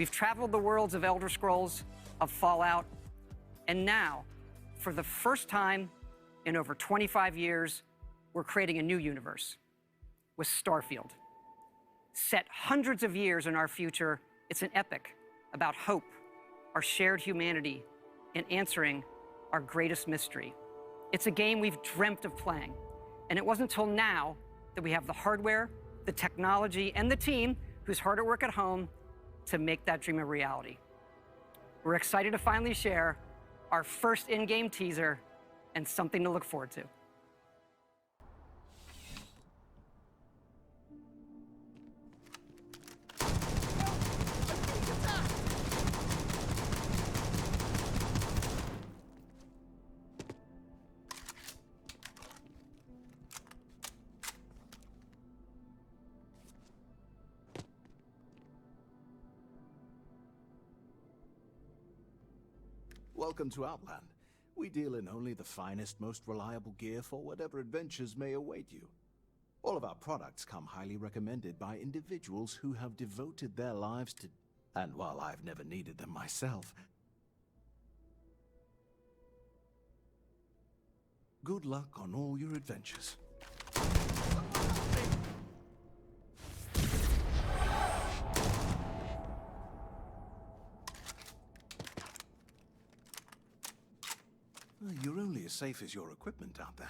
We've traveled the worlds of Elder Scrolls, of Fallout, and now, for the first time in over 25 years, we're creating a new universe with Starfield. Set hundreds of years in our future, it's an epic about hope, our shared humanity, and answering our greatest mystery. It's a game we've dreamt of playing, and it wasn't until now that we have the hardware, the technology, and the team who's hard at work at home to make that dream a reality. We're excited to finally share our first in-game teaser and something to look forward to. Welcome to Outland. We deal in only the finest, most reliable gear for whatever adventures may await you. All of our products come highly recommended by individuals who have devoted their lives to... And while I've never needed them myself... Good luck on all your adventures. You're only as safe as your equipment out there.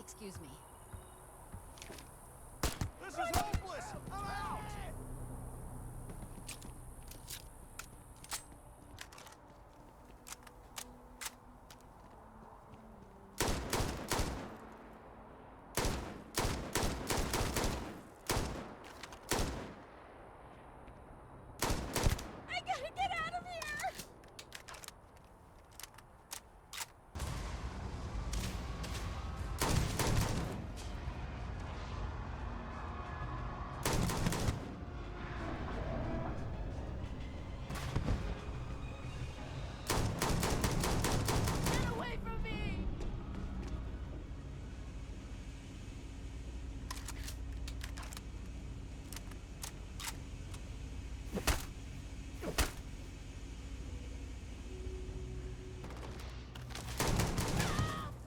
Excuse me. This is hopeless! I'm out! I gotta get out of here! Get away from me!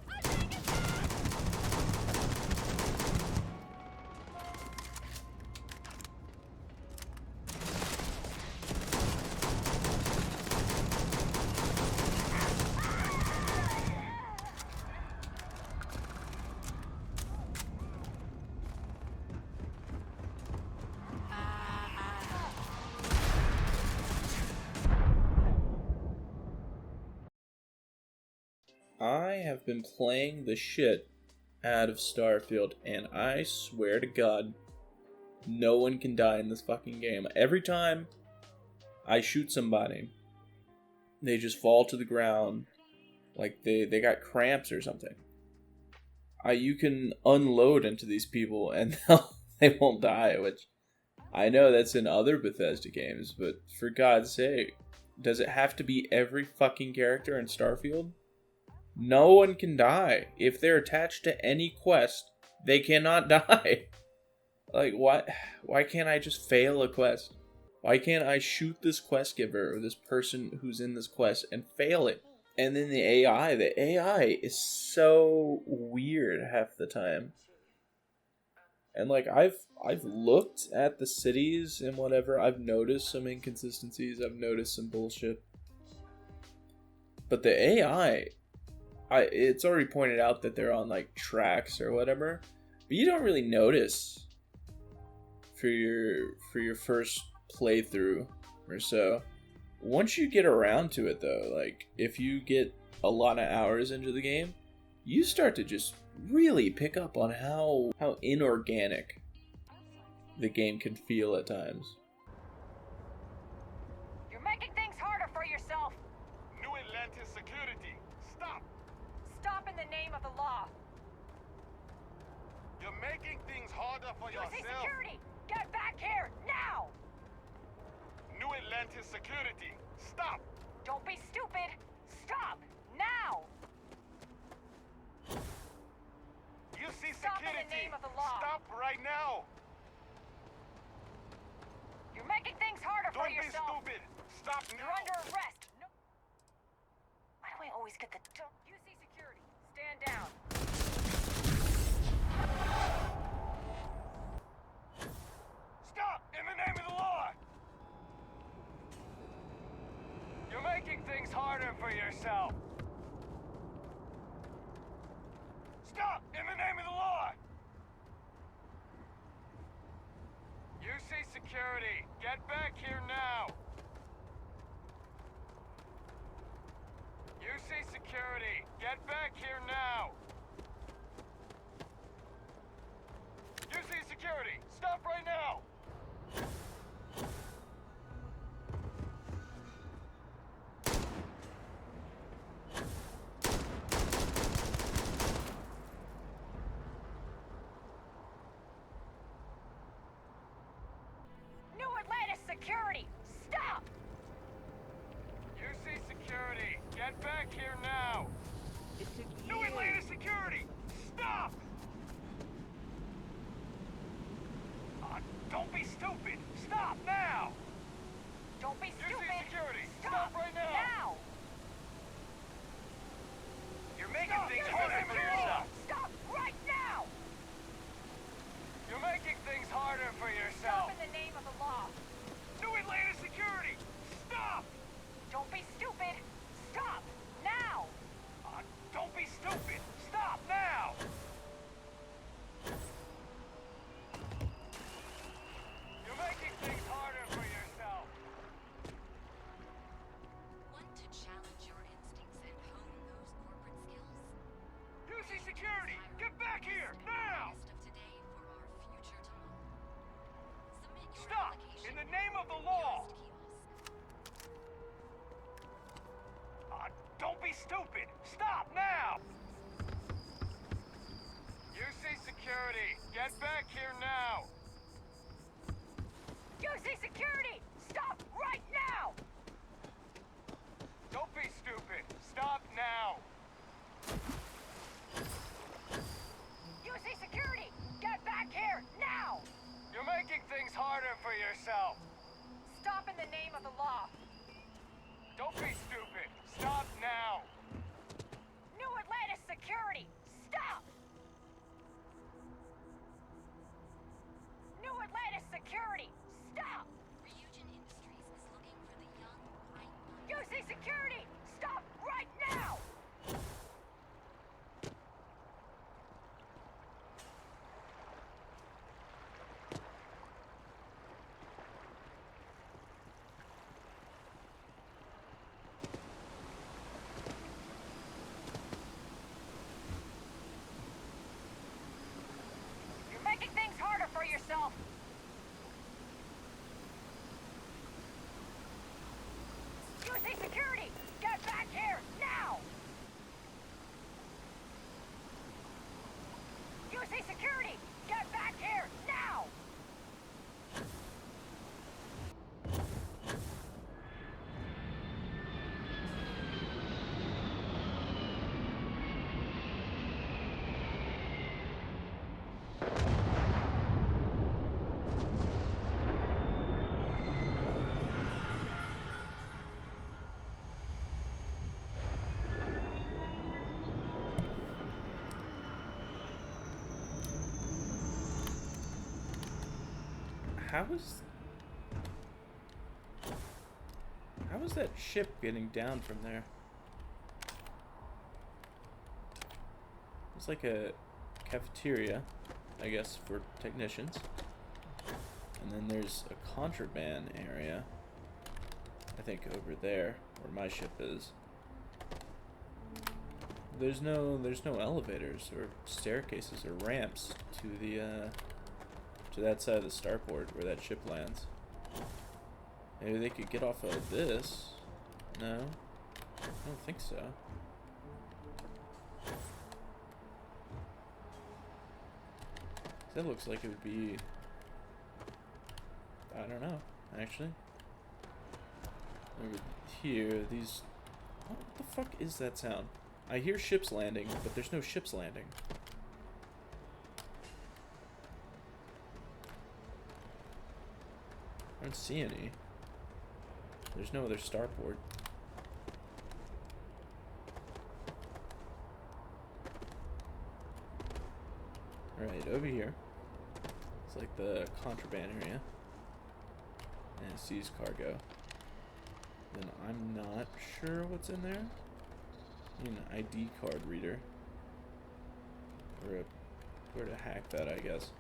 I'm being attacked! I have been playing the shit out of Starfield, and I swear to God, no one can die in this fucking game. Every time I shoot somebody, they just fall to the ground like they got cramps or something. You can unload into these people and they won't die, which I know that's in other Bethesda games, but for God's sake, does it have to be every fucking character in Starfield? No one can die. If they're attached to any quest, they cannot die. Like, why can't I just fail a quest? Why can't I shoot this quest giver or this person who's in this quest and fail it? And then the AI is so weird half the time. And like I've looked at the cities and whatever, I've noticed some inconsistencies, I've noticed some bullshit. But the AI, it's already pointed out that they're on like tracks or whatever, but you don't really notice for your first playthrough or so. Once you get around to it though, like if you get a lot of hours into the game, you start to just really pick up on how inorganic the game can feel at times. You're making things harder for yourself. New Atlantis security, stop! Stop in the name of the law. You're making things harder for USA yourself. security, get back here now! New Atlantis security, stop! Don't be stupid. Stop now! You see Stop in security, the name of the law. stop right now! You're making things harder for Don't be yourself. stupid, stop You're now! under arrest. No. Why do I always get the UC security? Stand down. Stop! In the name of the law! You're making things harder for yourself. Stop! In the name of the law! UC security, get back here now! UC security, get back here now! UC security, stop right now! New Atlantis security, stop! UC security, get back here now! New Atlantis security, stop! Don't be stupid! Stop now! Don't be UC stupid. security, Stop stop right now! You're making Stop. things UC harder for security, yourself! stop right now! You're making things harder for Stop yourself! in the name of the law. New Atlantis security, stop! Don't be stupid. Stop now. Don't be stupid! Stop now! You're making things harder for yourself! Want to challenge your instincts and hone those corporate skills? UC security, get back here, now! Best of today for our future tomorrow. Submit your Stop! application In the name of the at law! nearest kiosk. Don't be stupid! Stop now! UC security, get back here now! UC security, stop right now. Don't be stupid! Stop now! UC security, get back here now. You're making things harder for yourself! Stop in the name of the law. Don't be stupid! Stop now! New Atlantis security, stop. New Atlantis security, stop. Ryujin Industries is looking for UC security! Get back here, now! How is that ship getting down from there? It's like a cafeteria, I guess, for technicians. And then there's a contraband area, I think over there, where my ship is. There's no elevators or staircases or ramps to the to that side of the starport where that ship lands. Maybe they could get off of this. No, I don't think so. That looks like it would be, I don't know, actually. Over here, these, what the fuck is that sound? I hear ships landing, but there's no ships landing. I don't see any. There's no other starport. Alright, over here. It's like the contraband area. And it sees cargo. Then I'm not sure what's in there. I need an ID card reader. Or where to hack that, I guess.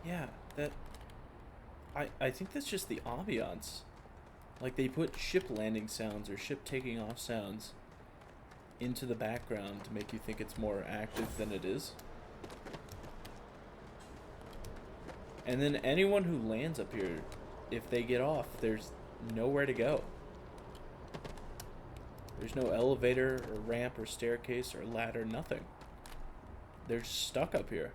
Yeah, that... I think that's just the ambiance. Like, they put ship landing sounds or ship taking off sounds into the background to make you think it's more active than it is. And then anyone who lands up here, if they get off, there's nowhere to go. There's no elevator or ramp or staircase or ladder, nothing. They're stuck up here.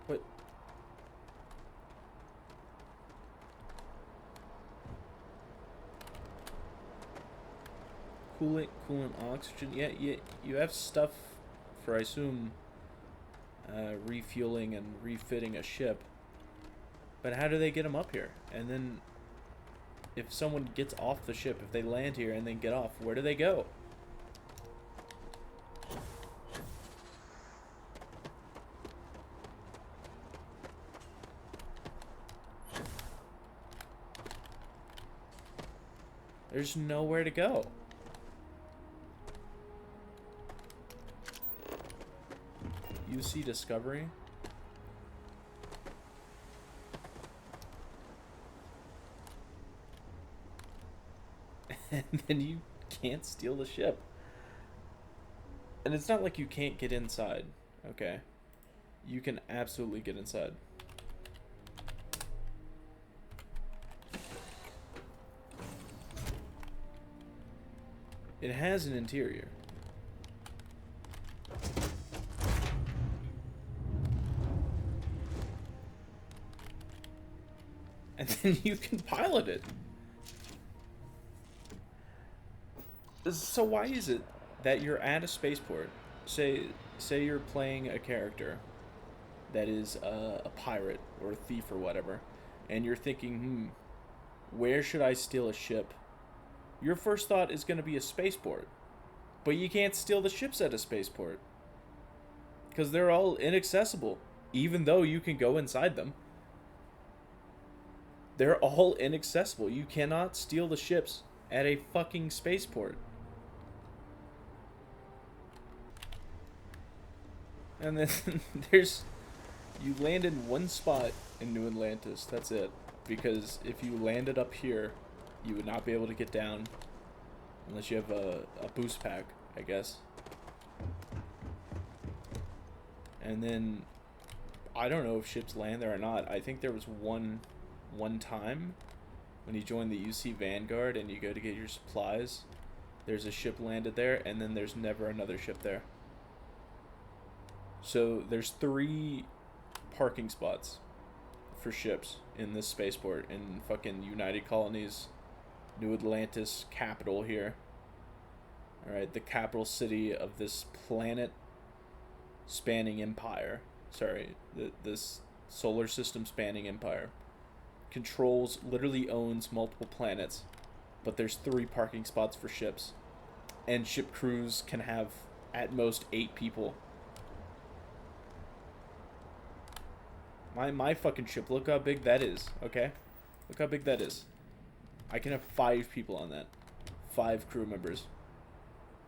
But coolant, oxygen. Yeah, you have stuff for, I assume, refueling and refitting a ship. But how do they get them up here? And then, if someone gets off the ship, if they land here and then get off, where do they go? There's nowhere to go. UC Discovery? And then you can't steal the ship. And it's not like you can't get inside, okay? You can absolutely get inside. It has an interior. And then you can pilot it. So why is it that you're at a spaceport, say you're playing a character that is a pirate or a thief or whatever, and you're thinking, where should I steal a ship? Your first thought is going to be a spaceport. But you can't steal the ships at a spaceport. Because they're all inaccessible. Even though you can go inside them. They're all inaccessible. You cannot steal the ships at a fucking spaceport. And then there's... You land in one spot in New Atlantis. That's it. Because if you landed up here, you would not be able to get down. Unless you have a boost pack, I guess. And then... I don't know if ships land there or not. I think there was one time when you join the UC Vanguard and you go to get your supplies. There's a ship landed there, and then there's never another ship there. So there's 3 parking spots for ships in this spaceport in fucking United Colonies, New Atlantis capital here. Alright, the capital city of this planet spanning empire. Sorry, this solar system spanning empire. Controls, literally owns multiple planets, but there's 3 parking spots for ships. And ship crews can have at most 8 people. My fucking ship, look how big that is, okay? Look how big that is. I can have 5 people on that. 5 crew members.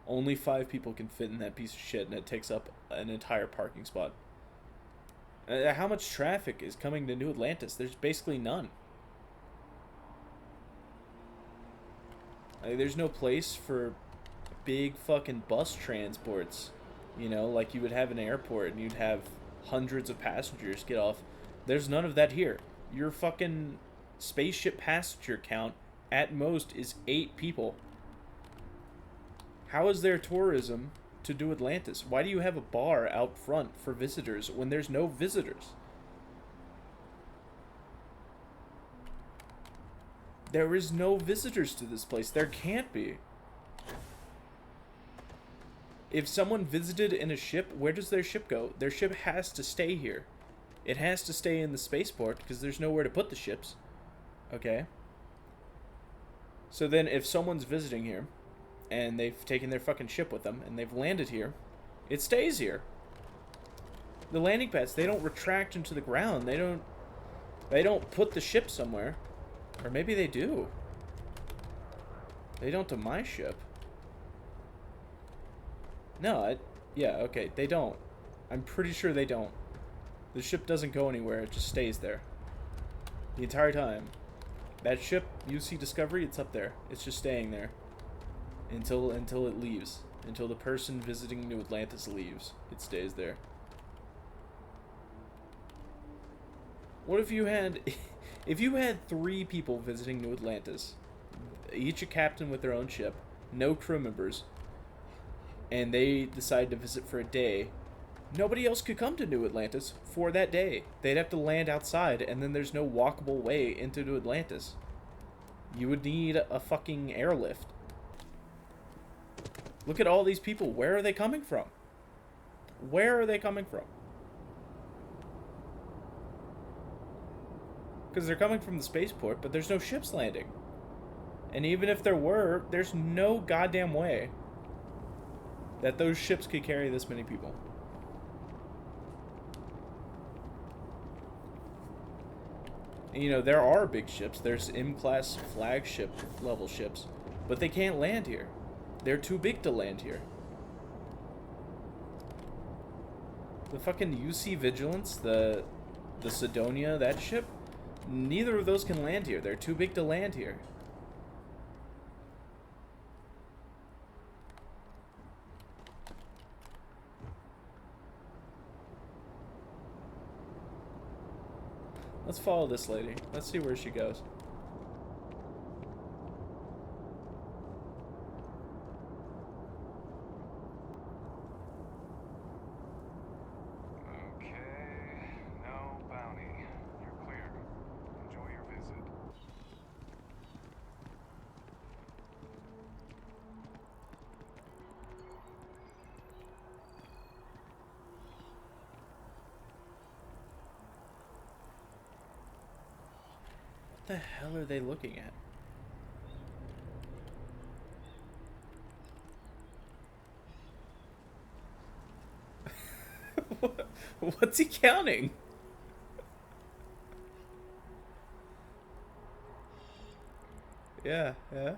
Only 5 people can fit in that piece of shit, and it takes up an entire parking spot. How much traffic is coming to New Atlantis? There's basically none. There's no place for big fucking bus transports. You know, like you would have an airport, and you'd have hundreds of passengers get off. There's none of that here. Your fucking spaceship passenger count at most is 8 people. How is there tourism to New Atlantis? Why do you have a bar out front for visitors when there's no visitors? There is no visitors to this place. There can't be. If someone visited in a ship, where does their ship go? Their ship has to stay here. It has to stay in the spaceport because there's nowhere to put the ships. Okay? So then if someone's visiting here and they've taken their fucking ship with them and they've landed here, it stays here. The landing pads, they don't retract into the ground. They don't put the ship somewhere. Or maybe they do. They don't to my ship. No, yeah, okay, they don't. I'm pretty sure they don't. The ship doesn't go anywhere, it just stays there. The entire time. That ship, UC Discovery, it's up there. It's just staying there. Until it leaves. Until the person visiting New Atlantis leaves. It stays there. What if you had... If you had 3 people visiting New Atlantis, each a captain with their own ship, no crew members, and they decide to visit for a day, nobody else could come to New Atlantis for that day. They'd have to land outside, and then there's no walkable way into New Atlantis. You would need a fucking airlift. Look at all these people. Where are they coming from? Where are they coming from? Because they're coming from the spaceport, but there's no ships landing. And even if there were, there's no goddamn way that those ships could carry this many people. And, you know, there are big ships. There's M-class flagship level ships, but they can't land here. They're too big to land here. The fucking UC Vigilance, the Sidonia, that ship, neither of those can land here. They're too big to land here. Let's follow this lady. Let's see where she goes. Okay, no bounty. You're clear. Enjoy your visit. What the hell are they looking at? What's he counting? Yeah, yeah.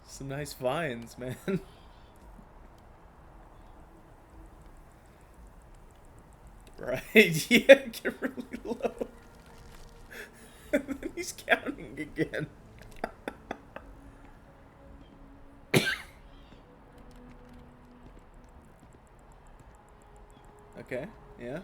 Some nice vines, man. Right, yeah, get really low. And then he's counting again. Okay, yeah.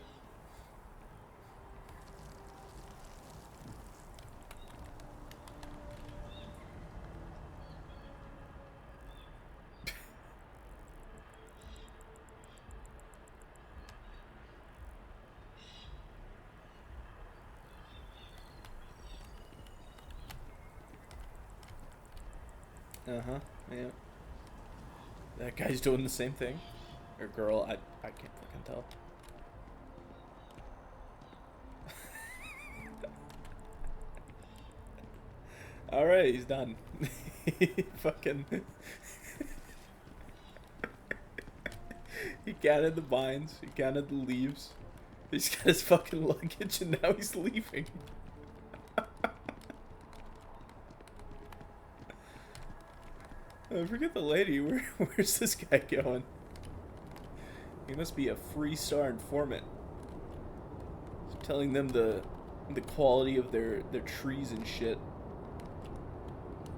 Uh-huh, yeah. That guy's doing the same thing. Or girl, I can't fucking tell. Alright, he's done. Fucking... He counted the vines, he counted the leaves. He's got his fucking luggage and now he's leaving. I forget the lady. Where's this guy going? He must be a Freestar informant. He's telling them the quality of their trees and shit.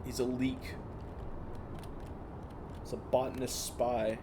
He's a leak. He's a botanist spy.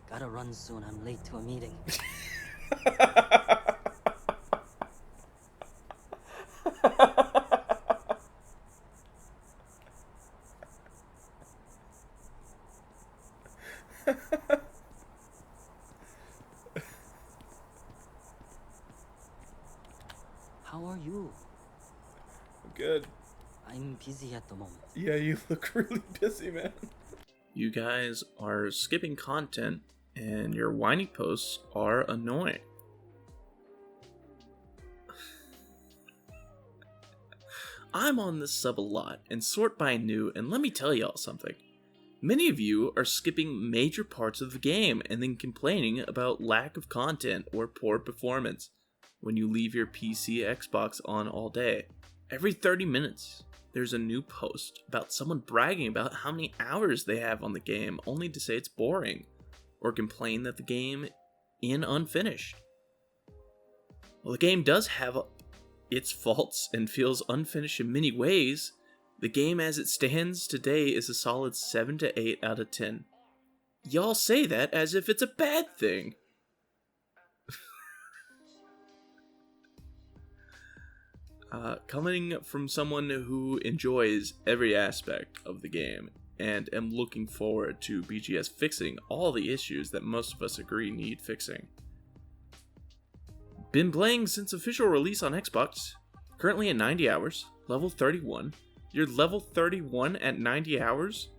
Gotta run soon, I'm late to a meeting. How are you? Good. I'm busy at the moment. Yeah, you look really busy, man. You guys are skipping content, and your whiny posts are annoying. I'm on this sub a lot and sort by new, and let me tell y'all something. Many of you are skipping major parts of the game and then complaining about lack of content or poor performance when you leave your PC Xbox on all day. Every 30 minutes, there's a new post about someone bragging about how many hours they have on the game only to say it's boring, or complain that the game is unfinished. Well, the game does have its faults and feels unfinished in many ways. The game as it stands today is a solid 7 to 8 out of 10. Y'all say that as if it's a bad thing. Coming from someone who enjoys every aspect of the game and am looking forward to BGS fixing all the issues that most of us agree need fixing. Been playing since official release on Xbox, currently at 90 hours, level 31. You're level 31 at 90 hours?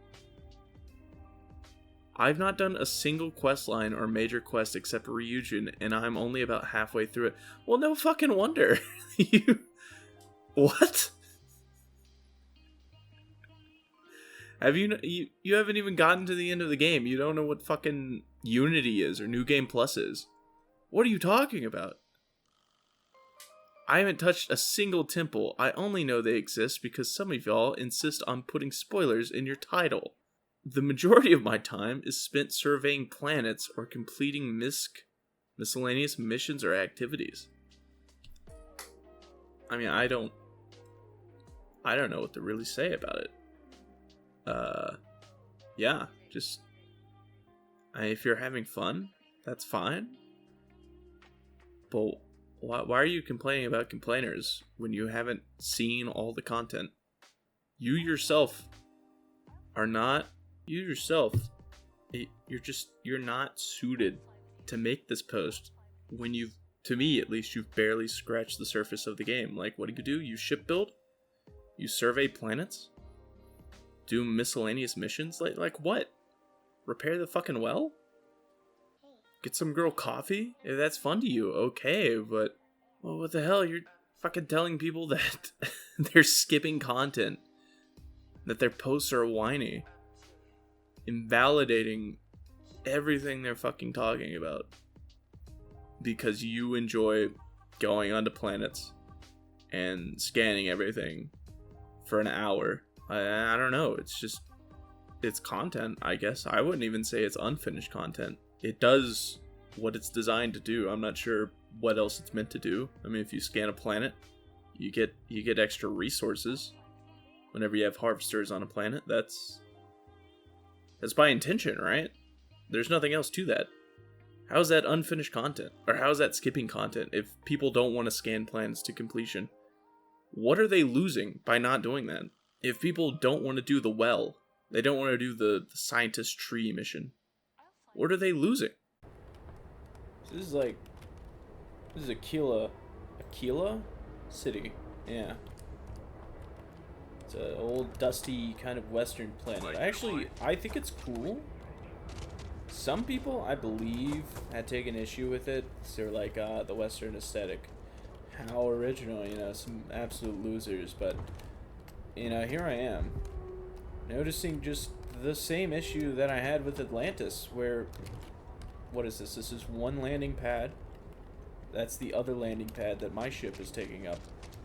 I've not done a single quest line or major quest except Ryujin, and I'm only about halfway through it. Well, no fucking wonder. What? You haven't even gotten to the end of the game. You don't know what fucking Unity is or New Game Plus is. What are you talking about? I haven't touched a single temple. I only know they exist because some of y'all insist on putting spoilers in your title. The majority of my time is spent surveying planets or completing miscellaneous missions or activities. I mean, I don't know what to really say about it. yeah, just if you're having fun, that's fine. But why are you complaining about complainers when you haven't seen all the content? You yourself are not. You yourself, you're not suited to make this post when you've, to me at least, you've barely scratched the surface of the game. Like, what do? You ship build? You survey planets? Do miscellaneous missions? Like what? Repair the fucking well? Get some girl coffee? If that's fun to you, okay, but well, what the hell? You're fucking telling people that they're skipping content, that their posts are whiny, invalidating everything they're fucking talking about because you enjoy going onto planets and scanning everything for an hour. I don't know. It's content, I guess. I wouldn't even say it's unfinished content. It does what it's designed to do. I'm not sure what else it's meant to do. I mean, if you scan a planet, you get extra resources whenever you have harvesters on a planet. That's by intention, right? There's nothing else to that. How is that unfinished content? Or how is that skipping content if people don't want to scan planets to completion? What are they losing by not doing that? If people don't want to do the well, they don't want to do the scientist tree mission, what are they losing? So this is Aquila City. Yeah. It's an old, dusty, kind of western planet. I think it's cool. Some people, I believe, had taken issue with it. So they're like, the western aesthetic. How original, some absolute losers. But, here I am, noticing just the same issue that I had with Atlantis, where, what is this? This is one landing pad. That's the other landing pad that my ship is taking up.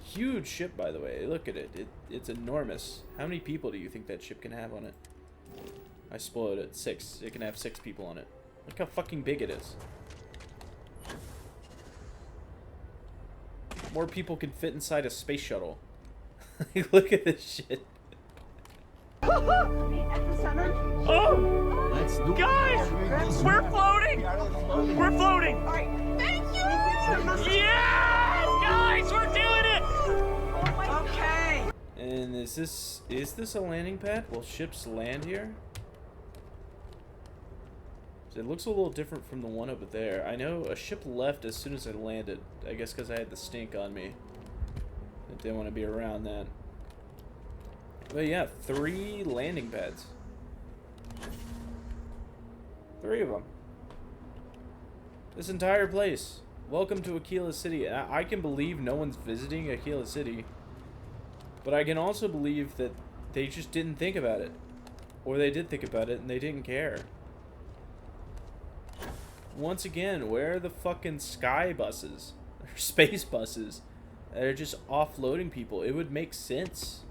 Huge ship, by the way. Look at it. It's enormous. How many people do you think that ship can have on it? I spoiled it. 6. It can have 6 people on it. Look how fucking big it is. More people can fit inside a space shuttle. Look at this shit. Oh! Let's do Guys! We're floating! We're floating! Thank you! Yes! Guys, we're doing it! Okay. And is this a landing pad? Will ships land here? It looks a little different from the one over there. I know a ship left as soon as I landed. I guess because I had the stink on me. I didn't want to be around that. But yeah, 3 landing pads. 3 of them. This entire place. Welcome to Aquila City. I can believe no one's visiting Aquila City. But I can also believe that they just didn't think about it. Or they did think about it and they didn't care. Once again, where are the fucking sky buses? Or space buses? That are just offloading people. It would make sense,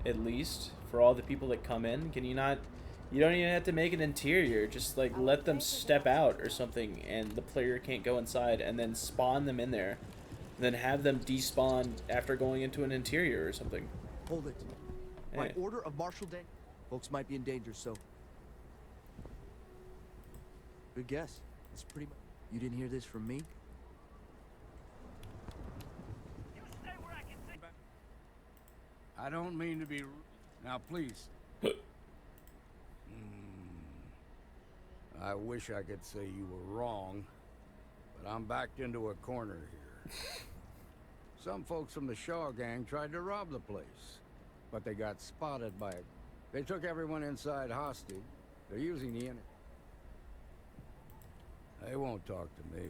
at least, for all the people that come in. Can you not... You don't even have to make an interior. Just, like, let them step out or something, and the player can't go inside, and then spawn them in there. And then have them despawn after going into an interior or something. Hold it. Hey. By order of Marshal Dan, folks might be in danger, so... Good guess. It's pretty much... You didn't hear this from me? I don't mean to be... Now, please. I wish I could say you were wrong, but I'm backed into a corner here. Some folks from the Shaw gang tried to rob the place, but they got spotted by it. They took everyone inside hostage. They're using the They won't talk to me.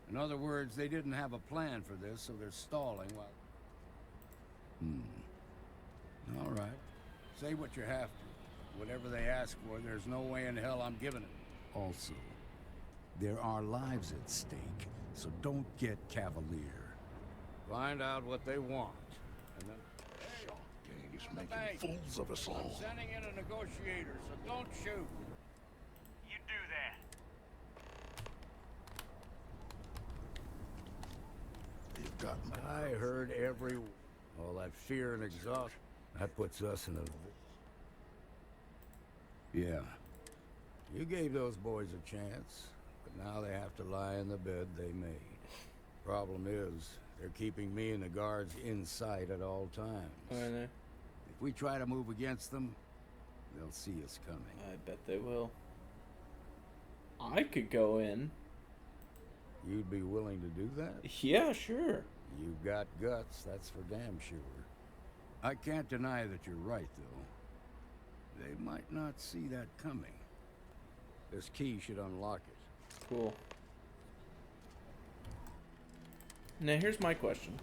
In other words, they didn't have a plan for this, so they're stalling while... All right. Say what you have to. Whatever they ask for, there's no way in hell I'm giving it. Also, there are lives at stake, so don't get cavalier. Find out what they want, and then... Gang is making fools of us all. I'm sending in a negotiator, so don't shoot. You do that. They've got I heard every... All that fear and exhaustion. That puts us in a... Yeah. You gave those boys a chance, but now they have to lie in the bed they made. Problem is, they're keeping me and the guards in sight at all times. I know. If we try to move against them, they'll see us coming. I bet they will. I could go in. You'd be willing to do that? Yeah, sure. You've got guts, that's for damn sure. I can't deny that you're right, though. They might not see that coming. This key should unlock it. Cool. Now here's my question,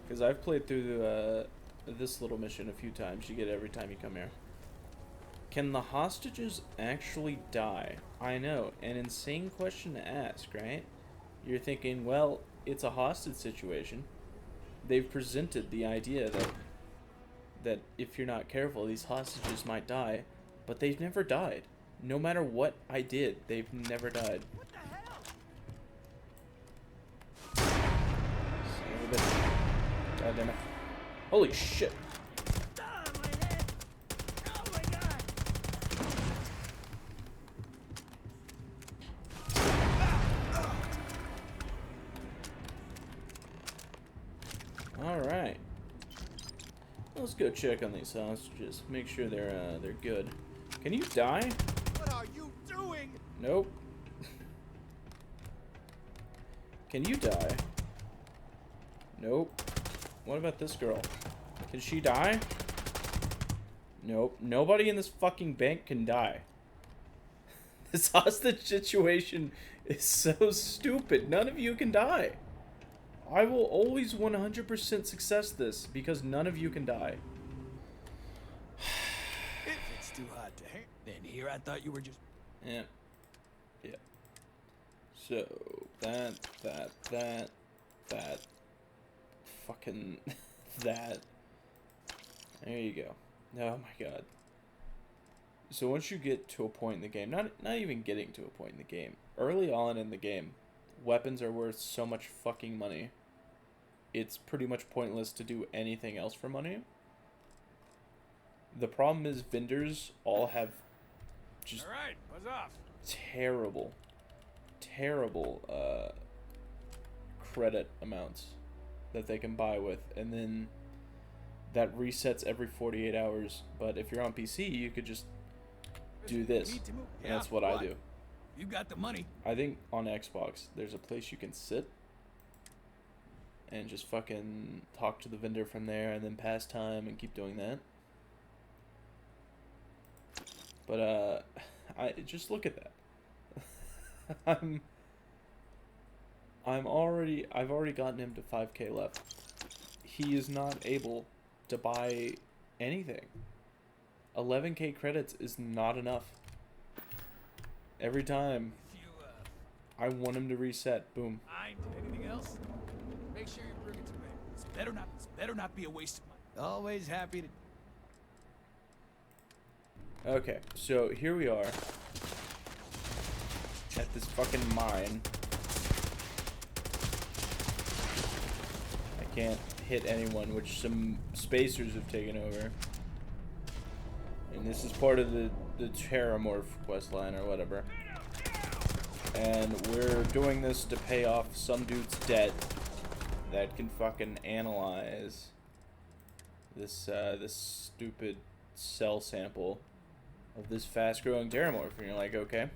because I've played through this little mission a few times. You get it every time you come here. Can the hostages actually die? I know, an insane question to ask, right? You're thinking, well, it's a hostage situation. They've presented the idea that if you're not careful, these hostages might die, but they've never died. No matter what I did, they've never died. What the hell? God damn it. Holy shit. Ah, my head! Oh my god! Alright. Let's go check on these hostages. Make sure they're good. Can you die? What are you doing? Nope. Can you die? Nope. What about this girl? Can she die? Nope. Nobody in this fucking bank can die. This hostage situation is so stupid. None of you can die. I will always 100% success this because none of you can die. If it's too hot to handle, then here I thought you were just... Yeah. Yeah. So, that, fucking, that. There you go. Oh my god. So once you get to a point in the game, not even getting to a point in the game, early on in the game, weapons are worth so much fucking money. It's pretty much pointless to do anything else for money. The problem is vendors all have just Alright, buzz off. terrible credit amounts that they can buy with, and then that resets every 48 hours. But if you're on PC, you could just do this, and that's what I do. You got the money. I think on Xbox there's a place you can sit and just fucking talk to the vendor from there, and then pass time and keep doing that. But I just look at that. I've already gotten him to 5K left. He is not able to buy anything. 11K credits is not enough. Every time If you, I want him to reset, boom. mind anything else, make sure you bring it to me. This better not be a waste of money. Always happy to... Okay, so here we are at this fucking mine. I can't hit anyone, which some spacers have taken over. And this is part of the Terramorph questline or whatever. And we're doing this to pay off some dude's debt that can fucking analyze this this stupid cell sample of this fast-growing Terramorph. And you're like, okay.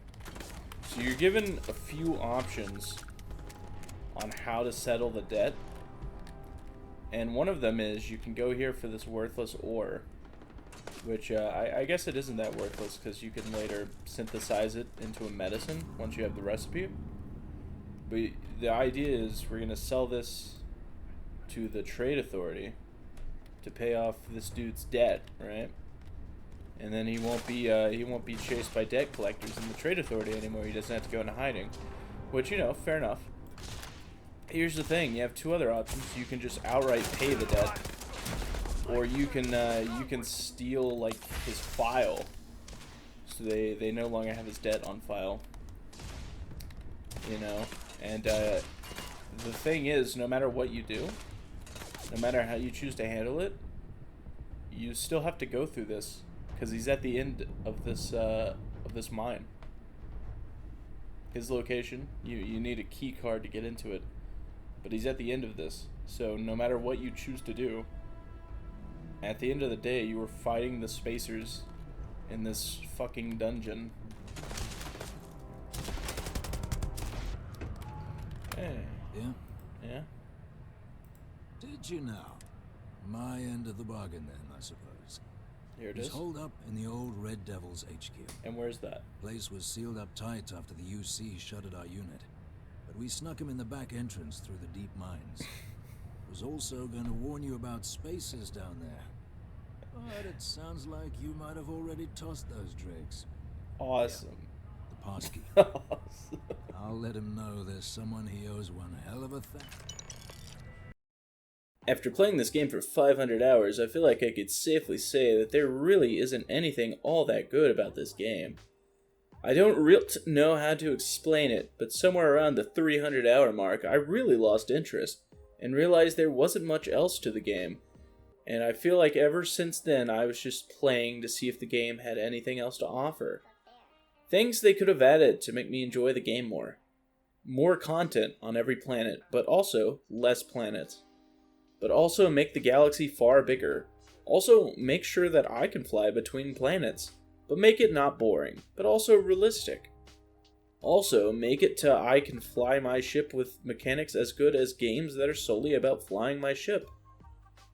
So you're given a few options on how to settle the debt. And one of them is you can go here for this worthless ore. Which, I guess it isn't that worthless because you can later synthesize it into a medicine once you have the recipe. But the idea is we're going to sell this to the trade authority to pay off this dude's debt, right? And then he won't be chased by debt collectors in the trade authority anymore. He doesn't have to go into hiding. Which, you know, fair enough. Here's the thing, you have two other options. You can just outright pay the debt. Or you can steal like his file, so they no longer have his debt on file. You know, and the thing is, no matter what you do, no matter how you choose to handle it, you still have to go through this because he's at the end of this mine. His location, you need a key card to get into it, but he's at the end of this. So no matter what you choose to do, at the end of the day, you are fighting the spacers in this fucking dungeon. Hey. Yeah? Yeah? Did you know? My end of the bargain then, I suppose. Here it Was is. holed up in the old Red Devil's HQ. And where's that? Place was sealed up tight after the UC shuttered our unit. But we snuck him in the back entrance through the deep mines. Was also going to warn you about spacers down there. But it sounds like you might have already tossed those drakes. Awesome. The passkey. Awesome. I'll let him know there's someone he owes one hell of a thing. After playing this game for 500 hours, I feel like I could safely say that there really isn't anything all that good about this game. I don't know how to explain it, but somewhere around the 300 hour mark, I really lost interest and realized there wasn't much else to the game. And I feel like ever since then, I was just playing to see if the game had anything else to offer. Things they could have added to make me enjoy the game more. More content on every planet, but also less planets. But also make the galaxy far bigger. Also make sure that I can fly between planets, but make it not boring, but also realistic. Also make it to I can fly my ship with mechanics as good as games that are solely about flying my ship.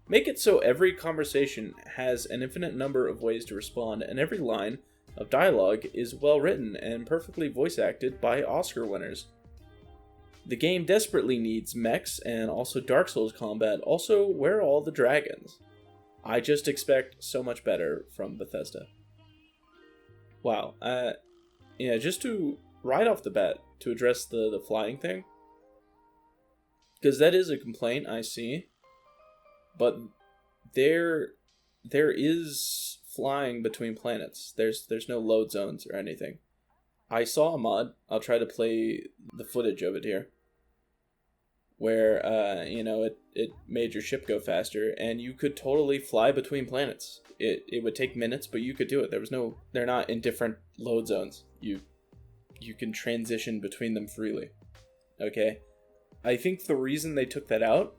Make it so every conversation has an infinite number of ways to respond, and every line of dialogue is well written and perfectly voice acted by Oscar winners. The game desperately needs mechs and also Dark Souls combat. Also, where are all the dragons? I just expect so much better from Bethesda. Wow. Yeah, just to, right off the bat, to address the flying thing, because that is a complaint I see, but there is flying between planets. There's no load zones or anything. I saw a mod, I'll try to play the footage of it here, where, it made your ship go faster, and you could totally fly between planets. It would take minutes, but you could do it. They're not in different load zones. You can transition between them freely. Okay? I think the reason they took that out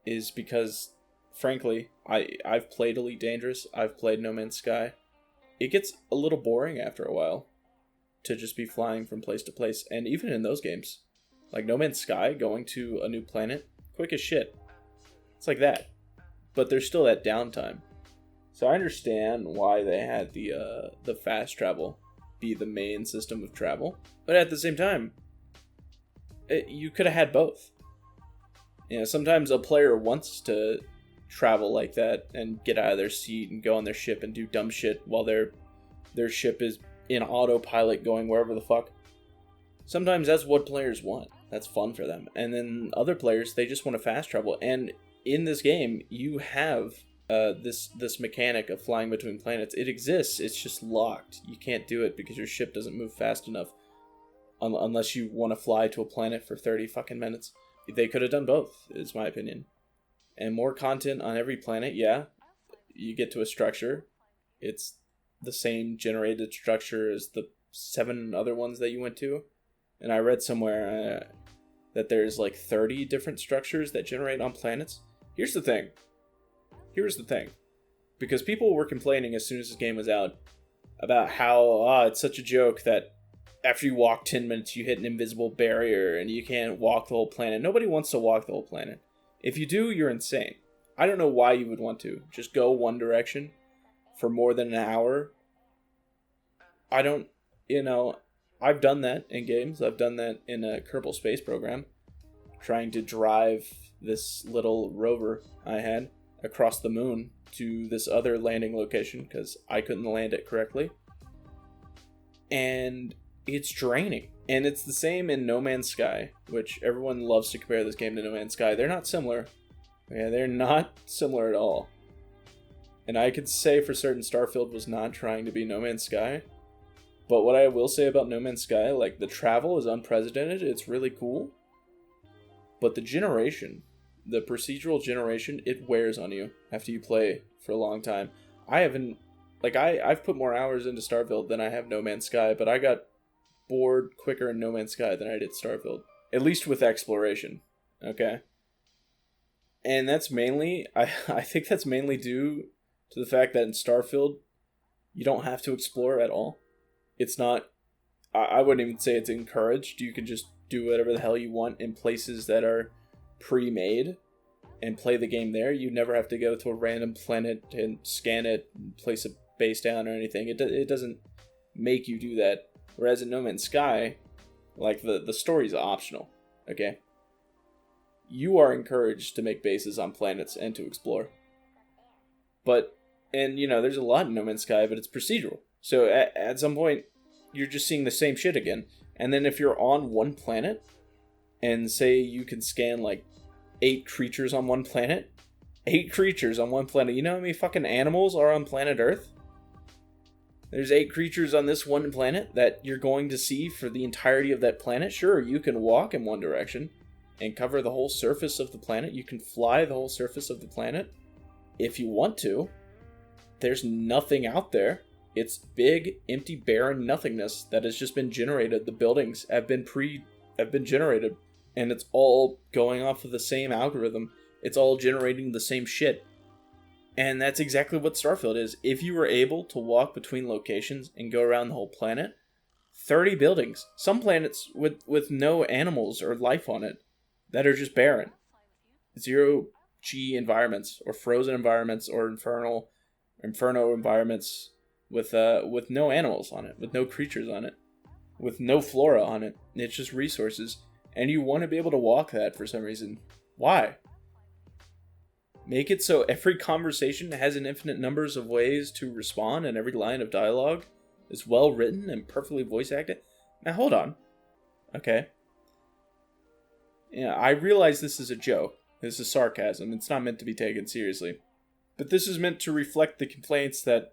is because, frankly, I've played Elite Dangerous, I've played No Man's Sky. It gets a little boring after a while to just be flying from place to place, and even in those games, like No Man's Sky, going to a new planet, quick as shit. It's like that. But there's still that downtime. So I understand why they had the fast travel be the main system of travel, but at the same time, you could have had both. Sometimes a player wants to travel like that and get out of their seat and go on their ship and do dumb shit while their ship is in autopilot going wherever the fuck. Sometimes that's what players want. That's fun for them. And then other players, they just want to fast travel. And in this game, you have this mechanic of flying between planets. It exists. It's just locked. You can't do it because your ship doesn't move fast enough unless you want to fly to a planet for 30 fucking minutes. They could have done both, is my opinion. And more content on every planet, yeah. You get to a structure. It's the same generated structure as the 7 other ones that you went to. And I read somewhere that there's like 30 different structures that generate on planets. Here's the thing. Because people were complaining as soon as this game was out about how it's such a joke that after you walk 10 minutes you hit an invisible barrier and you can't walk the whole planet. Nobody wants to walk the whole planet. If you do, you're insane. I don't know why you would want to. Just go one direction for more than an hour. I've done that in games. I've done that in a Kerbal Space Program, trying to drive this little rover I had across the moon to this other landing location because I couldn't land it correctly. And it's draining. And it's the same in No Man's Sky, which everyone loves to compare this game to No Man's Sky. They're not similar. Yeah, they're not similar at all. And I could say for certain Starfield was not trying to be No Man's Sky. But what I will say about No Man's Sky, like, the travel is unprecedented. It's really cool. But the generation, the procedural generation, it wears on you after you play for a long time. I haven't like I've put more hours into Starfield than I have No Man's Sky, but I got bored quicker in No Man's Sky than I did Starfield. At least with exploration. Okay? And that's mainly, I think that's mainly due to the fact that in Starfield, you don't have to explore at all. It's not, I wouldn't even say it's encouraged. You can just do whatever the hell you want in places that are pre-made and play the game there. You never have to go to a random planet and scan it and place a base down or anything. It doesn't make you do that. Whereas in No Man's Sky, like the story's optional, okay? You are encouraged to make bases on planets and to explore. But, and you know, there's a lot in No Man's Sky, but it's procedural. So at some point, you're just seeing the same shit again. And then if you're on one planet, and say you can scan like 8 creatures on one planet, 8 creatures on one planet. You know how many fucking animals are on planet Earth? There's 8 creatures on this one planet that you're going to see for the entirety of that planet. Sure, you can walk in one direction and cover the whole surface of the planet. You can fly the whole surface of the planet if you want to. There's nothing out there. It's big, empty, barren nothingness that has just been generated. The buildings have been generated, and it's all going off of the same algorithm. It's all generating the same shit. And that's exactly what Starfield is. If you were able to walk between locations and go around the whole planet, 30 buildings. Some planets with no animals or life on it that are just barren. 0G environments, or frozen environments, or inferno environments with no animals on it, with no creatures on it, with no flora on it. It's just resources. And you want to be able to walk that for some reason. Why? Make it so every conversation has an infinite numbers of ways to respond, and every line of dialogue is well written and perfectly voice acted. Now hold on. Okay. Yeah, I realize this is a joke. This is sarcasm. It's not meant to be taken seriously. But this is meant to reflect the complaints that,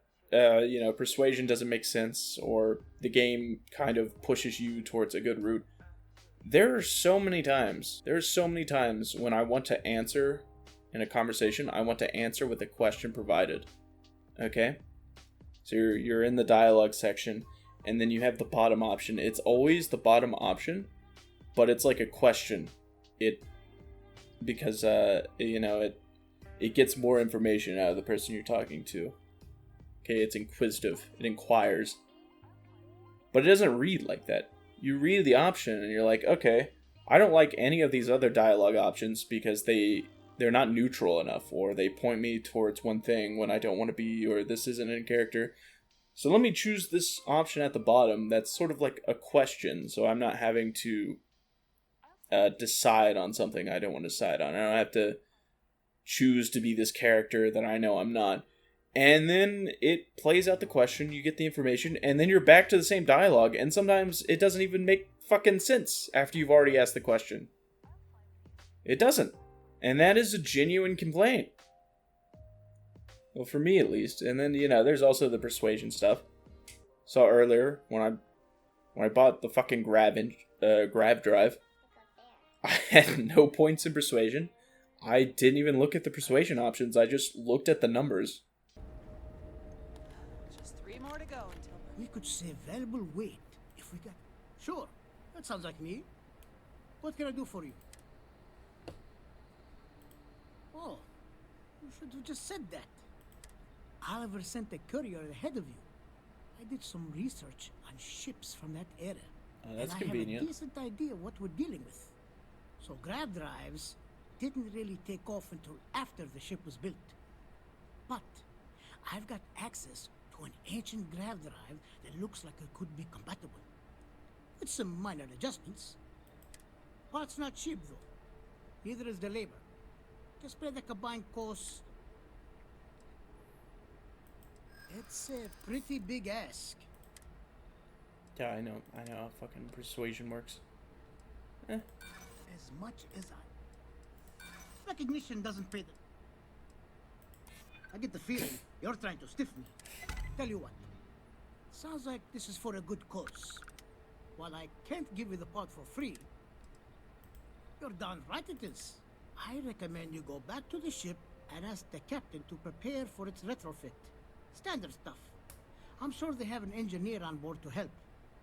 persuasion doesn't make sense, or the game kind of pushes you towards a good route. There are so many times when I want to answer in a conversation, I want to answer with a question provided. Okay? So you're in the dialogue section, and then you have the bottom option. It's always the bottom option, but it's like a question. Because it gets more information out of the person you're talking to. Okay, it's inquisitive. It inquires. But it doesn't read like that. You read the option and you're like, okay, I don't like any of these other dialogue options because they're not neutral enough, or they point me towards one thing when I don't want to be, or this isn't in character. So let me choose this option at the bottom that's sort of like a question, so I'm not having to decide on something I don't want to decide on. I don't have to choose to be this character that I know I'm not. And then it plays out the question, you get the information, and then you're back to the same dialogue, and sometimes it doesn't even make fucking sense after you've already asked the question. It doesn't. And that is a genuine complaint. Well, for me at least. And then, there's also the persuasion stuff. Saw earlier, when I bought the fucking grab drive, I had no points in persuasion. I didn't even look at the persuasion options, I just looked at the numbers. Just 3 more to go until... We could save valuable weight if we got... Sure, that sounds like me. What can I do for you? Oh, you should have just said that. Oliver sent a courier ahead of you. I did some research on ships from that era. That's and convenient. I have a decent idea what we're dealing with. So grav drives didn't really take off until after the ship was built. But I've got access to an ancient grav drive that looks like it could be compatible. With some minor adjustments. Part's not cheap though. Neither is the labor. Just pay the combined cost. It's a pretty big ask. Yeah, I know how fucking persuasion works. As much as recognition doesn't pay them. I get the feeling you're trying to stiff me. Tell you what, sounds like this is for a good cause. While I can't give you the part for free, you're darn right it is. I recommend you go back to the ship and ask the captain to prepare for its retrofit. Standard stuff. I'm sure they have an engineer on board to help.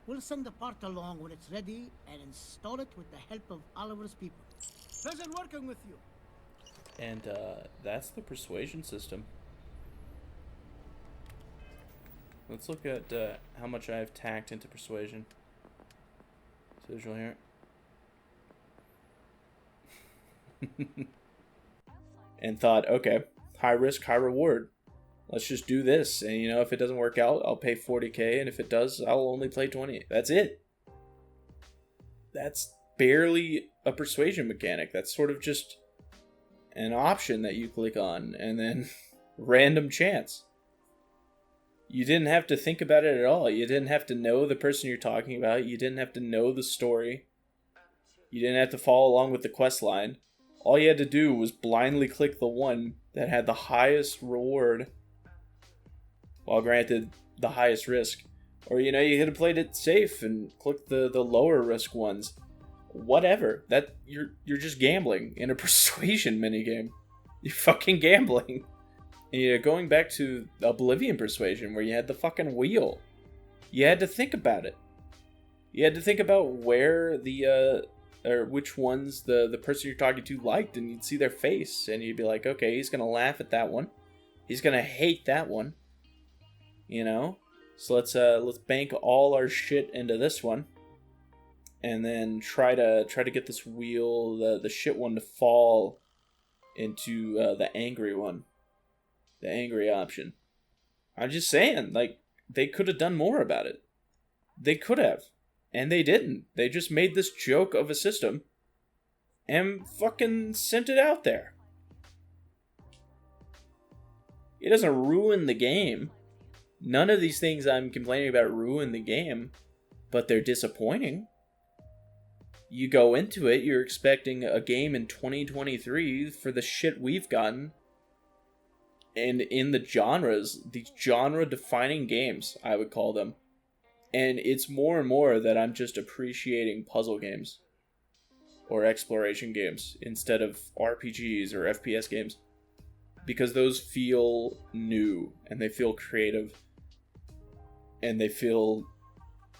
We'll send the part along when it's ready and install it with the help of Oliver's people. Pleasure working with you. And that's the persuasion system. Let's look at how much I have tacked into persuasion. Visual here. And thought, okay, high risk, high reward. Let's just do this. And you know, if it doesn't work out, I'll pay 40K, and if it does, I'll only play 20. That's it. That's barely a persuasion mechanic. That's sort of just an option that you click on, and then random chance. You didn't have to think about it at all. You didn't have to know the person you're talking about. You didn't have to know the story. You didn't have to follow along with the quest line. All you had to do was blindly click the one that had the highest reward, while granted the highest risk. Or, you know, you could have played it safe and clicked the lower risk ones. Whatever. That you're just gambling in a persuasion minigame. You're fucking gambling. Yeah, going back to Oblivion Persuasion, where you had the fucking wheel. You had to think about it. You had to think about where or which ones the person you're talking to liked, and you'd see their face, and you'd be like, okay, he's gonna laugh at that one. He's gonna hate that one. You know? So let's bank all our shit into this one. And then try to get this wheel, the shit one, to fall into the angry one. The angry option. I'm just saying, like, they could have done more about it. They could have. And they didn't. They just made this joke of a system and fucking sent it out there. It doesn't ruin the game. None of these things I'm complaining about ruin the game, but they're disappointing. You go into it, you're expecting a game in 2023 for the shit we've gotten. And in the genres, these genre-defining games, I would call them. And it's more and more that I'm just appreciating puzzle games. Or exploration games, instead of RPGs or FPS games. Because those feel new, and they feel creative. And they feel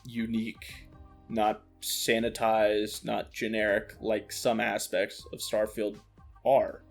unique. Not sanitized, not generic, like some aspects of Starfield are.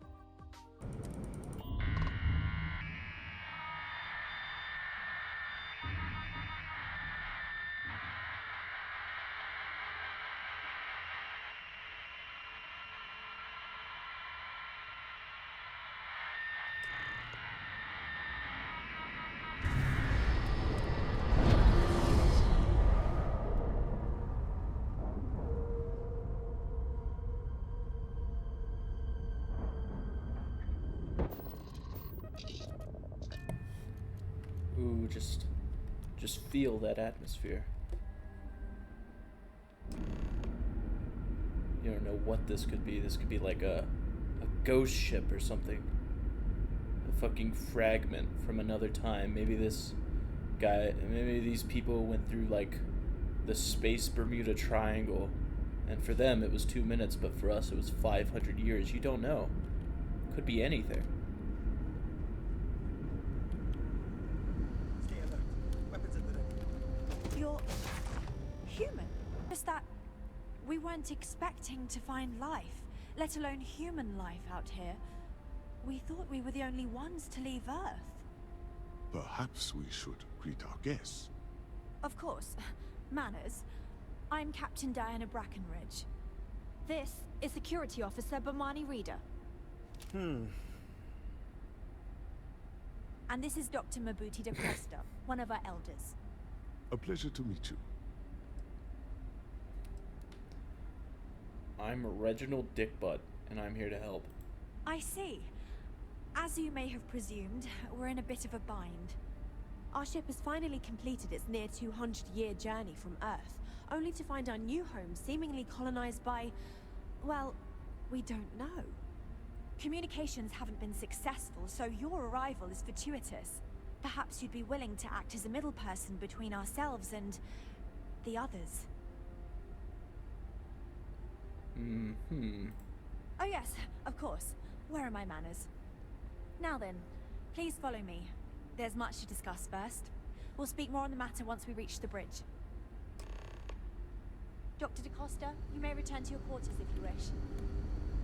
Ooh, just feel that atmosphere. You don't know what this could be. This could be like a ghost ship or something. A fucking fragment from another time. Maybe this guy, maybe these people went through like the space Bermuda Triangle, and for them it was 2 minutes, but for us it was 500 years. You don't know. Could be anything. You're human. Just that we weren't expecting to find life, let alone human life out here. We thought we were the only ones to leave Earth. Perhaps we should greet our guests. Of course. Manners. I'm Captain Diana Brackenridge. This is Security Officer Bomani Reader. And this is Dr. Mabuti de Costa, one of our elders. A pleasure to meet you. I'm Reginald Dickbutt, and I'm here to help. I see. As you may have presumed, we're in a bit of a bind. Our ship has finally completed its near 200-year journey from Earth, only to find our new home seemingly colonized by, well, we don't know. Communications haven't been successful, so your arrival is fortuitous. Perhaps you'd be willing to act as a middle person between ourselves and the others. Oh yes, of course. Where are my manners? Now then, please follow me. There's much to discuss first. We'll speak more on the matter once we reach the bridge. Dr. DaCosta, you may return to your quarters if you wish.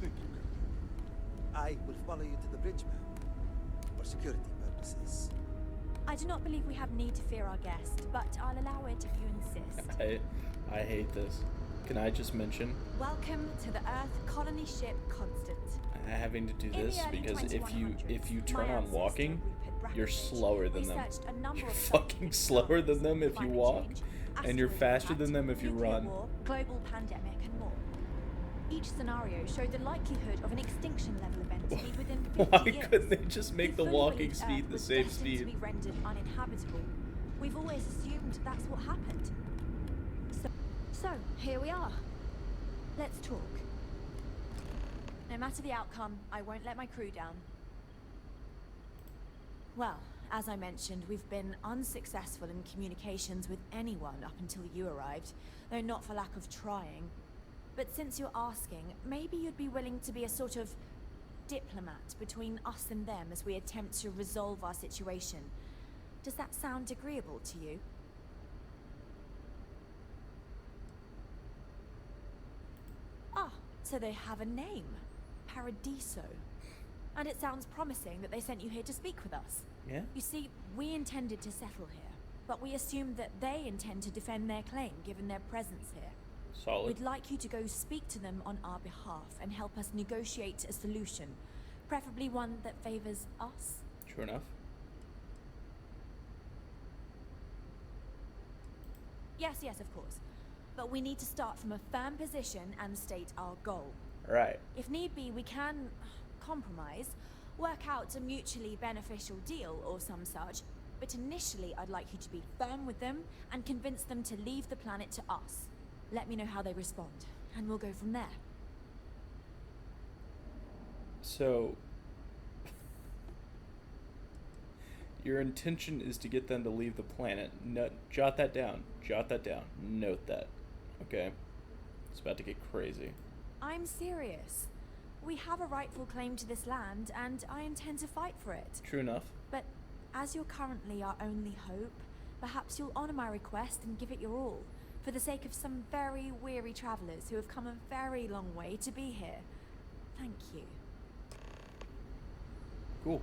Thank you, Captain. I will follow you to the bridge, ma'am, for security purposes. I do not believe we have need to fear our guest, but I'll allow it if you insist. I hate this. Can I just mention Welcome to the Earth colony ship Constant. having to do In the this early because if you 2100s, turn my on ancestor, walking, Rupert you're Breckenridge, slower than them. researched a number You're of fucking scientific slower than them if you climate walk, change, and you're asteroid faster than impact, them if you nuclear run. war, global pandemic, and more. Each scenario showed the likelihood of an extinction level event to be within 50 Why years. couldn't they just make the We fully walking believed speed Earth the was same destined to speed? be rendered uninhabitable. We've always assumed that's what happened. So here we are. Let's talk. No matter the outcome, I won't let my crew down. Well, as I mentioned, we've been unsuccessful in communications with anyone up until you arrived, though not for lack of trying. But since you're asking, maybe you'd be willing to be a sort of diplomat between us and them as we attempt to resolve our situation. Does that sound agreeable to you? Ah, so they have a name. Paradiso. And it sounds promising that they sent you here to speak with us. Yeah? You see, we intended to settle here, but we assumed that they intend to defend their claim given their presence here. Solid. We'd like you to go speak to them on our behalf and help us negotiate a solution, preferably one that favors us. True enough. Yes, of course. But we need to start from a firm position and state our goal. Right. If need be, we can compromise, work out a mutually beneficial deal or some such, but initially I'd like you to be firm with them and convince them to leave the planet to us. Let me know how they respond, and we'll go from there. So, your intention is to get them to leave the planet. No, jot that down. Jot that down. Note that. Okay? It's about to get crazy. I'm serious. We have a rightful claim to this land, and I intend to fight for it. True enough. But as you're currently our only hope, perhaps you'll honor my request and give it your all, for the sake of some very weary travelers who have come a very long way to be here. Thank you. Cool.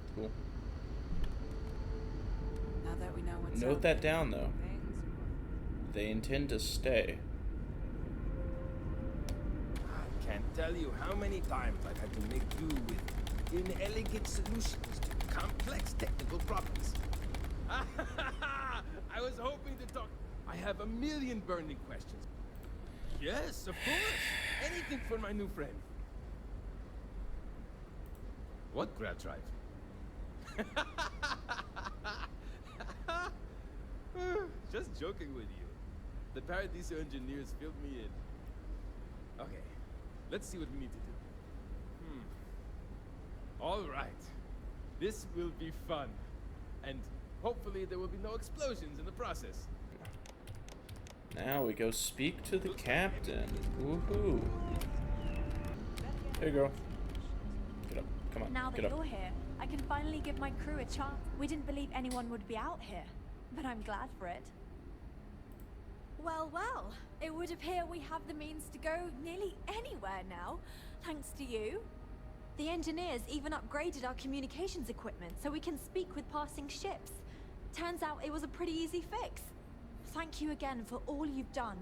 Now that we know what's Note out that there, down, though. They intend to stay. I can't tell you how many times I've had to make do with inelegant solutions to complex technical problems. I was hoping to talk. I have a million burning questions. Yes, of course. Anything for my new friend. What grad drive? Just joking with you. The Paradiso engineers filled me in. Okay, let's see what we need to do. All right. This will be fun. And hopefully there will be no explosions in the process. Now we go speak to the captain. Woohoo. Hey, girl. Get up. Come on. Now that Get up. you're here, I can finally give my crew a chance. We didn't believe anyone would be out here, but I'm glad for it. Well, it would appear we have the means to go nearly anywhere now, thanks to you. The engineers even upgraded our communications equipment so we can speak with passing ships. Turns out it was a pretty easy fix. Thank you again for all you've done.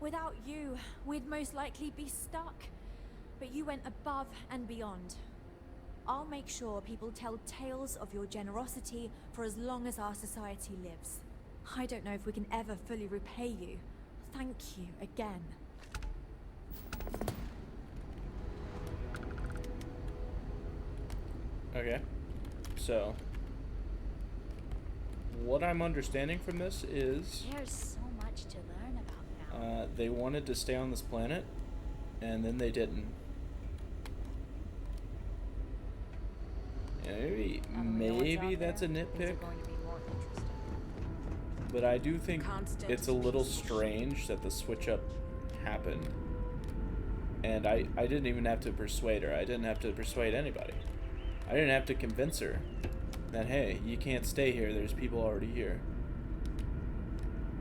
Without you, we'd most likely be stuck. But you went above and beyond. I'll make sure people tell tales of your generosity for as long as our society lives. I don't know if we can ever fully repay you. Thank you again. Okay. So, what I'm understanding from this is There's so much to learn about now. they wanted to stay on this planet, and then they didn't. Yeah, maybe that's a nitpick, but I do think it's a little strange that the switch up happened, and I didn't even have to persuade her. I didn't have to persuade anybody. I didn't have to convince her that, hey, you can't stay here, there's people already here.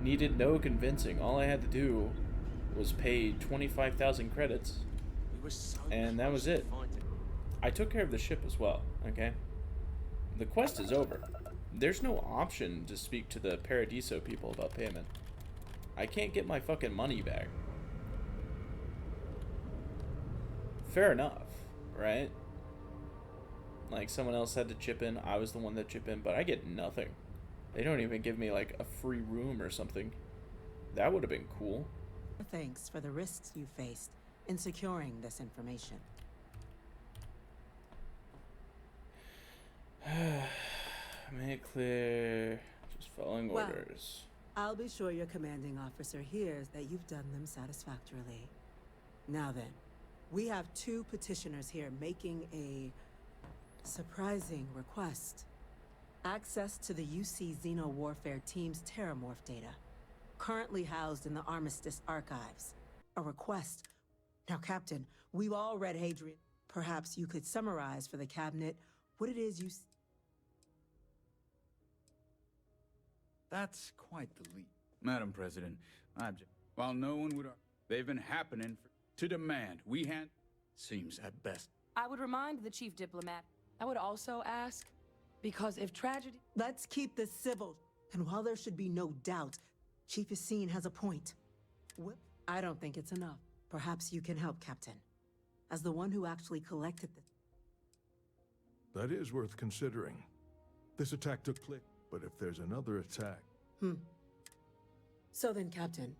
Needed no convincing. All I had to do was pay 25,000 credits, and that was it. I took care of the ship as well, okay? The quest is over. There's no option to speak to the Paradiso people about payment. I can't get my fucking money back. Fair enough, right? Like, someone else had to chip in, I was the one that chipped in, but I get nothing. They don't even give me, like, a free room or something. That would have been cool. Thanks for the risks you faced in securing this information. Make it clear. Just following orders. I'll be sure your commanding officer hears that you've done them satisfactorily. Now then, we have 2 petitioners here making a surprising request. Access to the UC Xeno Warfare Team's Terramorph data, currently housed in the Armistice archives. A request. Now, Captain, we've all read Hadrian. Perhaps you could summarize for the cabinet what it is you... That's quite the leap. Madam President, I object. While no one would... They've been happening to demand we hand... Seems at best. I would remind the chief diplomat. I would also ask, because if tragedy... Let's keep this civil. And while there should be no doubt, Chief Yassine has a point. I don't think it's enough. Perhaps you can help, Captain. As the one who actually collected the... That is worth considering. This attack took place, but if there's another attack... So then, Captain...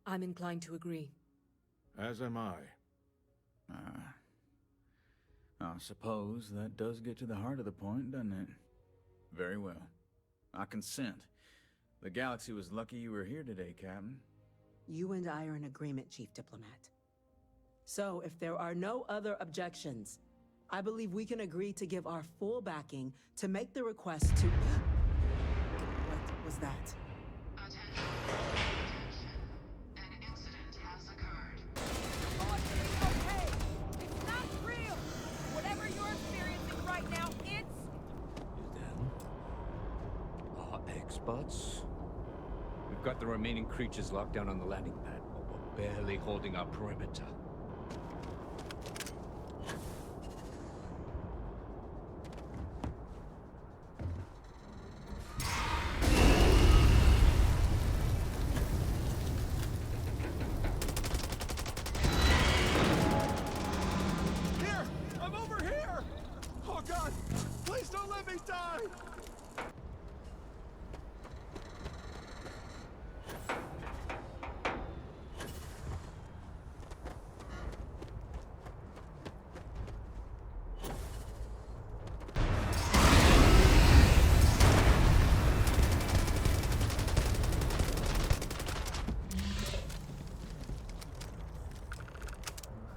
I'm inclined to agree. As am I. I suppose that does get to the heart of the point, doesn't it? Very well. I consent. The galaxy was lucky you were here today, Captain. You and I are in agreement, Chief Diplomat. So, if there are no other objections, I believe we can agree to give our full backing to make the request to... What was that? Attention. An incident has occurred. Okay, it's not real. Whatever you're experiencing right now, it's... Our experts? We've got the remaining creatures locked down on the landing pad, but we're barely holding our perimeter. Here! I'm over here! Oh God! Please don't let me die!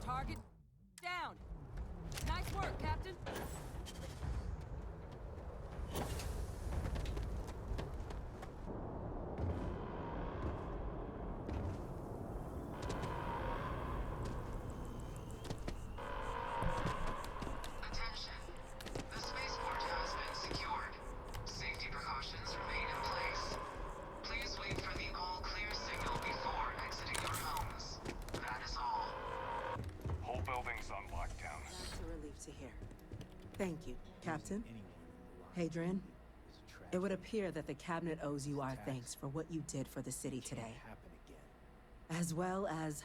Target down. Nice work, Captain. Attention. The spaceport has been secured. Safety precautions remain in place. Please wait for the all-clear signal before exiting your homes. That is all. Whole building's on lockdown. That's a relief to hear. Thank you, Captain. Hadrian, it would appear that the cabinet owes you our thanks for what you did for the city today. As well as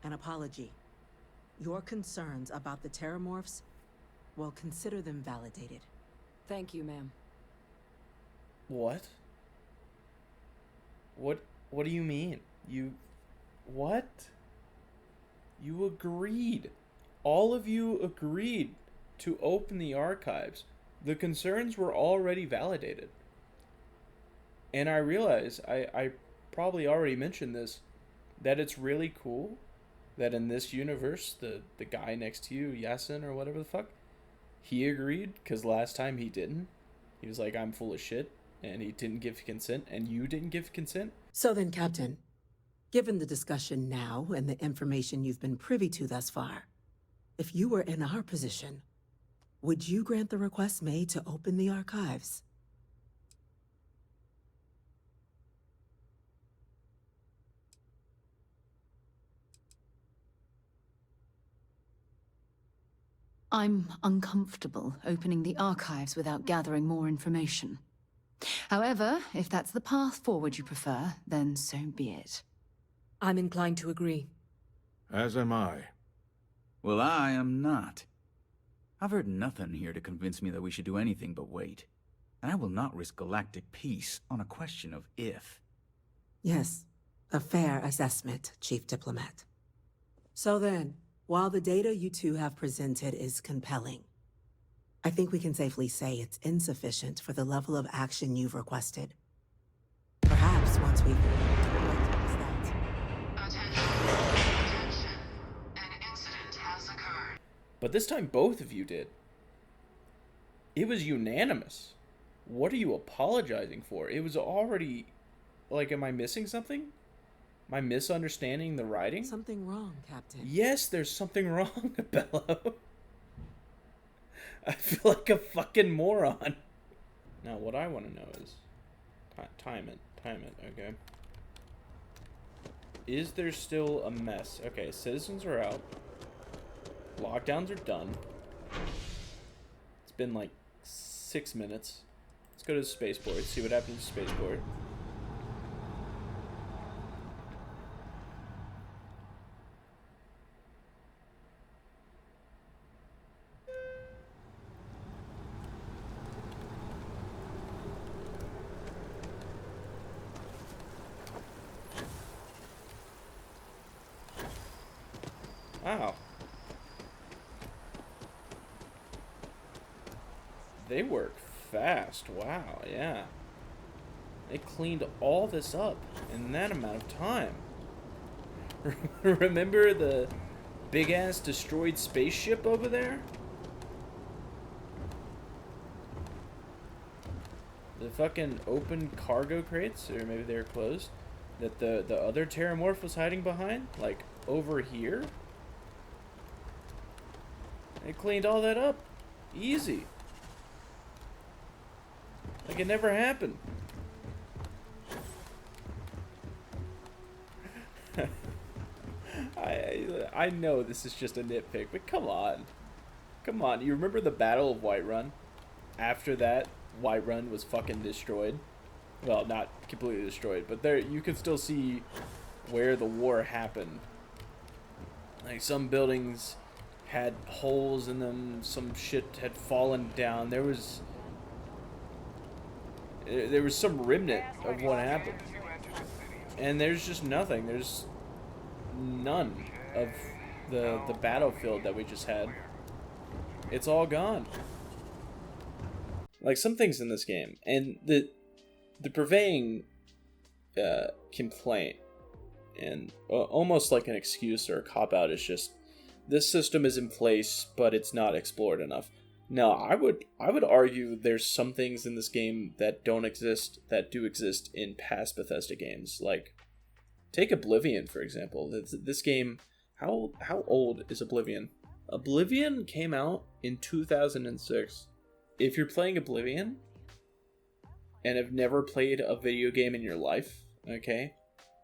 an apology. Your concerns about the Terramorphs, well, consider them validated. Thank you, ma'am. What? What do you mean? What? You agreed. All of you agreed to open the archives. The concerns were already validated. And I realize, I probably already mentioned this, that it's really cool that in this universe, the guy next to you, Yasin or whatever the fuck, he agreed, because last time he didn't. He was like, I'm full of shit, and he didn't give consent, and you didn't give consent. So then, Captain, given the discussion now and the information you've been privy to thus far, if you were in our position, Would you grant the request made to open the archives? I'm uncomfortable opening the archives without gathering more information. However, if that's the path forward you prefer, then so be it. I'm inclined to agree. As am I. Well, I am not. I've heard nothing here to convince me that we should do anything but wait. And I will not risk galactic peace on a question of if. Yes, a fair assessment, Chief Diplomat. So then, while the data you two have presented is compelling, I think we can safely say it's insufficient for the level of action you've requested. Perhaps once we've... But this time both of you did. It was unanimous. What are you apologizing for? It was already... Like, am I missing something? Am I misunderstanding the writing? Something wrong, Captain. Yes, there's something wrong, Bello. I feel like a fucking moron. Now, what I want to know is... Time it, okay. Is there still a mess? Okay, citizens are out. Lockdowns are done. It's been like 6 minutes. Let's go to the spaceport, see what happens to the spaceport. Wow. They work fast. Wow, yeah. They cleaned all this up in that amount of time. Remember the big-ass destroyed spaceship over there? The fucking open cargo crates, or maybe they're closed, that the other Terramorph was hiding behind? Like, over here? They cleaned all that up. Easy. Like it never happened. I know this is just a nitpick, but come on. Come on. You remember the Battle of Whiterun? After that, Whiterun was fucking destroyed. Well, not completely destroyed, but there you can still see where the war happened. Like some buildings had holes in them, some shit had fallen down. There was some remnant of what happened. And there's just nothing. There's none of the battlefield that we just had. It's all gone. Like some things in this game, and the purveying complaint and almost like an excuse or a cop-out is just, this system is in place, but it's not explored enough. No, I would argue there's some things in this game that don't exist that do exist in past Bethesda games. Like, take Oblivion, for example. This game, how old is Oblivion? Oblivion came out in 2006. If you're playing Oblivion and have never played a video game in your life, okay,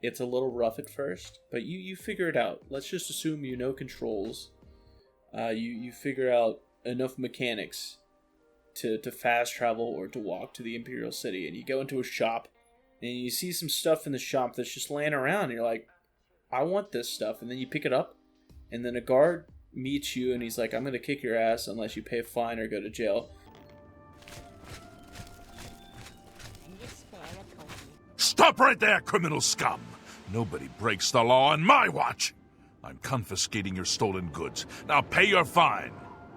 it's a little rough at first, but you figure it out. Let's just assume you know controls. You figure out enough mechanics to fast travel or to walk to the Imperial City, and you go into a shop and you see some stuff in the shop that's just laying around, and you're like, I want this stuff, and then you pick it up, and then a guard meets you and he's like, I'm gonna kick your ass unless you pay a fine or go to jail. Stop right there, criminal scum! Nobody breaks the law on my watch! I'm confiscating your stolen goods. Now pay your fine,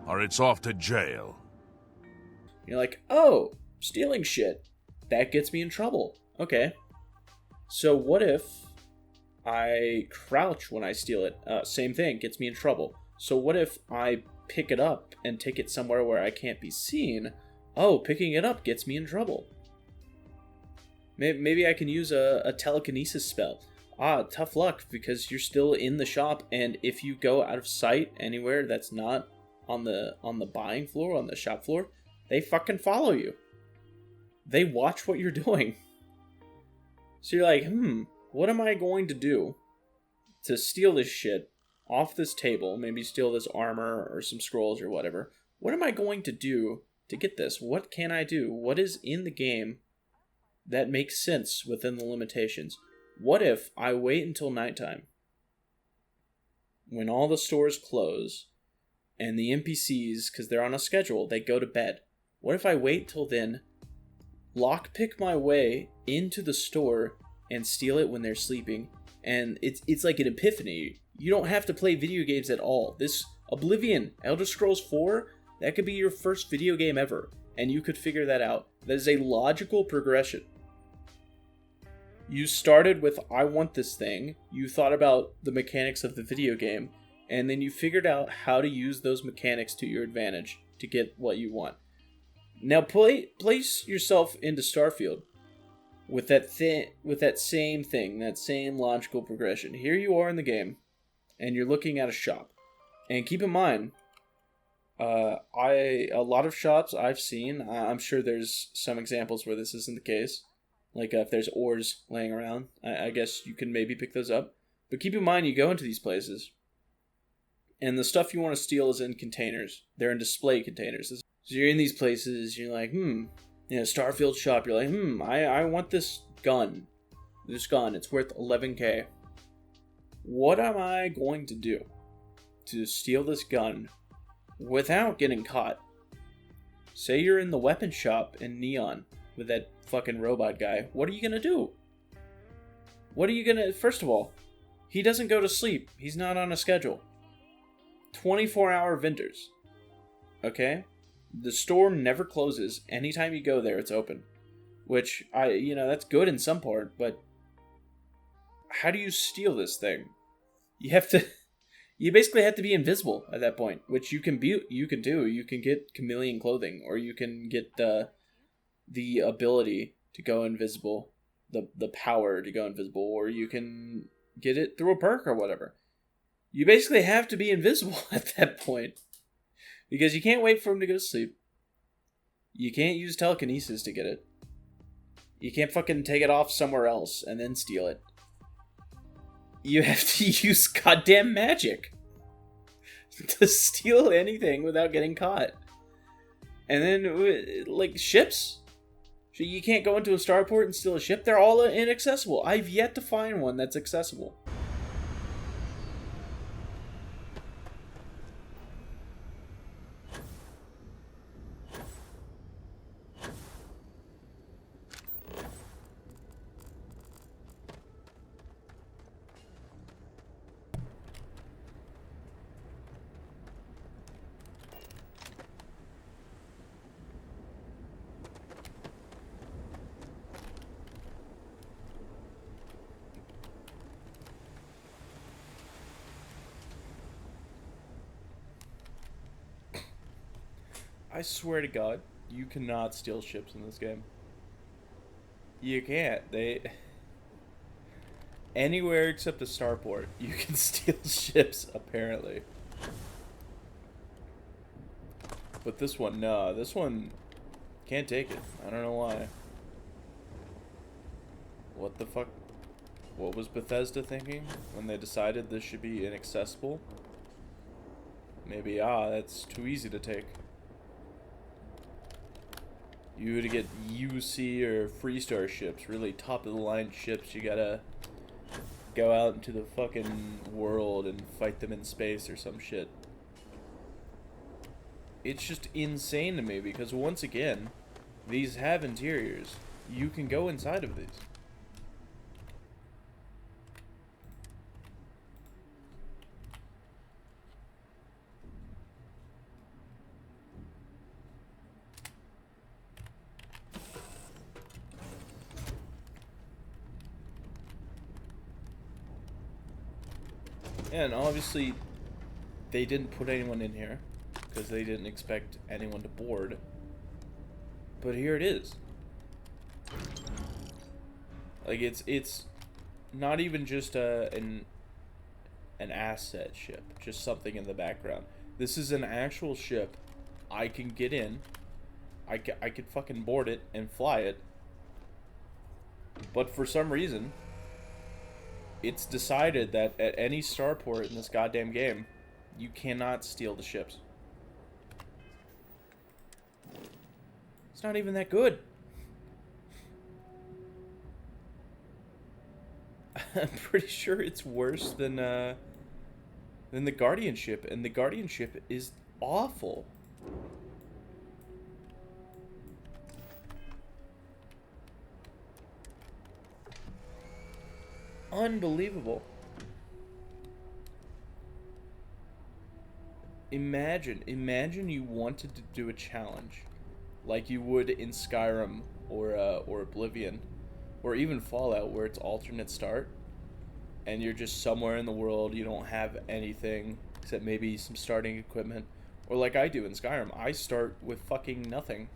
or it's off to jail. You're like, oh, stealing shit. That gets me in trouble. Okay. So what if I crouch when I steal it? Same thing, gets me in trouble. So what if I pick it up and take it somewhere where I can't be seen? Oh, picking it up gets me in trouble. Maybe I can use a telekinesis spell. Tough luck, because you're still in the shop, and if you go out of sight anywhere that's not on the buying floor, on the shop floor, they fucking follow you. They watch what you're doing. So you're like, what am I going to do to steal this shit off this table? Maybe steal this armor or some scrolls or whatever. What am I going to do to get this? What can I do? What is in the game that makes sense within the limitations? What if I wait until nighttime, when all the stores close and the NPCs, because they're on a schedule, they go to bed? What if I wait till then, lockpick my way into the store and steal it when they're sleeping? And it's like an epiphany. You don't have to play video games at all. This Oblivion, Elder Scrolls 4, that could be your first video game ever, and you could figure that out. That is a logical progression. You started with, I want this thing, you thought about the mechanics of the video game, and then you figured out how to use those mechanics to your advantage to get what you want. Now place yourself into Starfield with that same thing, that same logical progression. Here you are in the game, and you're looking at a shop. And keep in mind, a lot of shops I've seen, I'm sure there's some examples where this isn't the case. Like if there's ores laying around, I guess you can maybe pick those up. But keep in mind, you go into these places, and the stuff you want to steal is in containers. They're in display containers. So you're in these places, you're like, Starfield shop, you're like, I want this gun. This gun, it's worth 11k. What am I going to do to steal this gun without getting caught? Say you're in the weapon shop in Neon with that fucking robot guy. What are you gonna do? First of all, he doesn't go to sleep. He's not on a schedule. 24-hour vendors. Okay? The store never closes. Anytime you go there, it's open. Which, that's good in some part, but how do you steal this thing? You basically have to be invisible at that point, which you can do. You can get chameleon clothing, or you can get the ability to go invisible, the power to go invisible, or you can get it through a perk or whatever. You basically have to be invisible at that point, because you can't wait for him to go to sleep. You can't use telekinesis to get it. You can't fucking take it off somewhere else and then steal it. You have to use goddamn magic to steal anything without getting caught. And then, like, ships? So you can't go into a starport and steal a ship? They're all inaccessible. I've yet to find one that's accessible. I swear to God, you cannot steal ships in this game. You can't. Anywhere except a starport, you can steal ships, apparently. But this one, no. This one can't take it. I don't know why. What the fuck? What was Bethesda thinking when they decided this should be inaccessible? Maybe, that's too easy to take. You to get UC or Freestar ships, really top of the line ships, you gotta go out into the fucking world and fight them in space or some shit. It's just insane to me because once again, these have interiors. You can go inside of these. And obviously, they didn't put anyone in here because they didn't expect anyone to board. But here it is. Like it's not even just an asset ship, just something in the background. This is an actual ship. I can get in. I could fucking board it and fly it. But for some reason, it's decided that at any starport in this goddamn game, you cannot steal the ships. It's not even that good. I'm pretty sure it's worse than the Guardian ship, and the Guardian ship is awful. Unbelievable. Imagine you wanted to do a challenge like you would in Skyrim or Oblivion or even Fallout, where it's alternate start and you're just somewhere in the world, you don't have anything except maybe some starting equipment, or like I do in Skyrim, I start with fucking nothing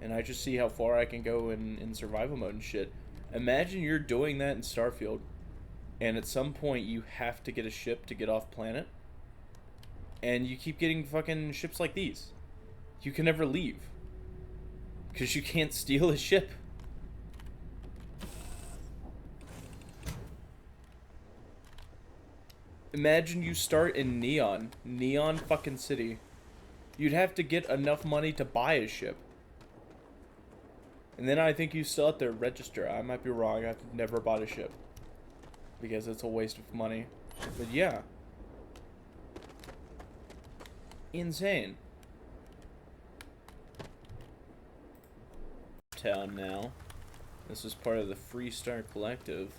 and I just see how far I can go in survival mode and shit. Imagine you're doing that in Starfield, and at some point you have to get a ship to get off planet, and you keep getting fucking ships like these. You can never leave, because you can't steal a ship. Imagine you start in Neon fucking City. You'd have to get enough money to buy a ship. And then I think you still have to register. I might be wrong. I've never bought a ship, because it's a waste of money. But yeah. Insane. Town now. This is part of the Freestar Collective.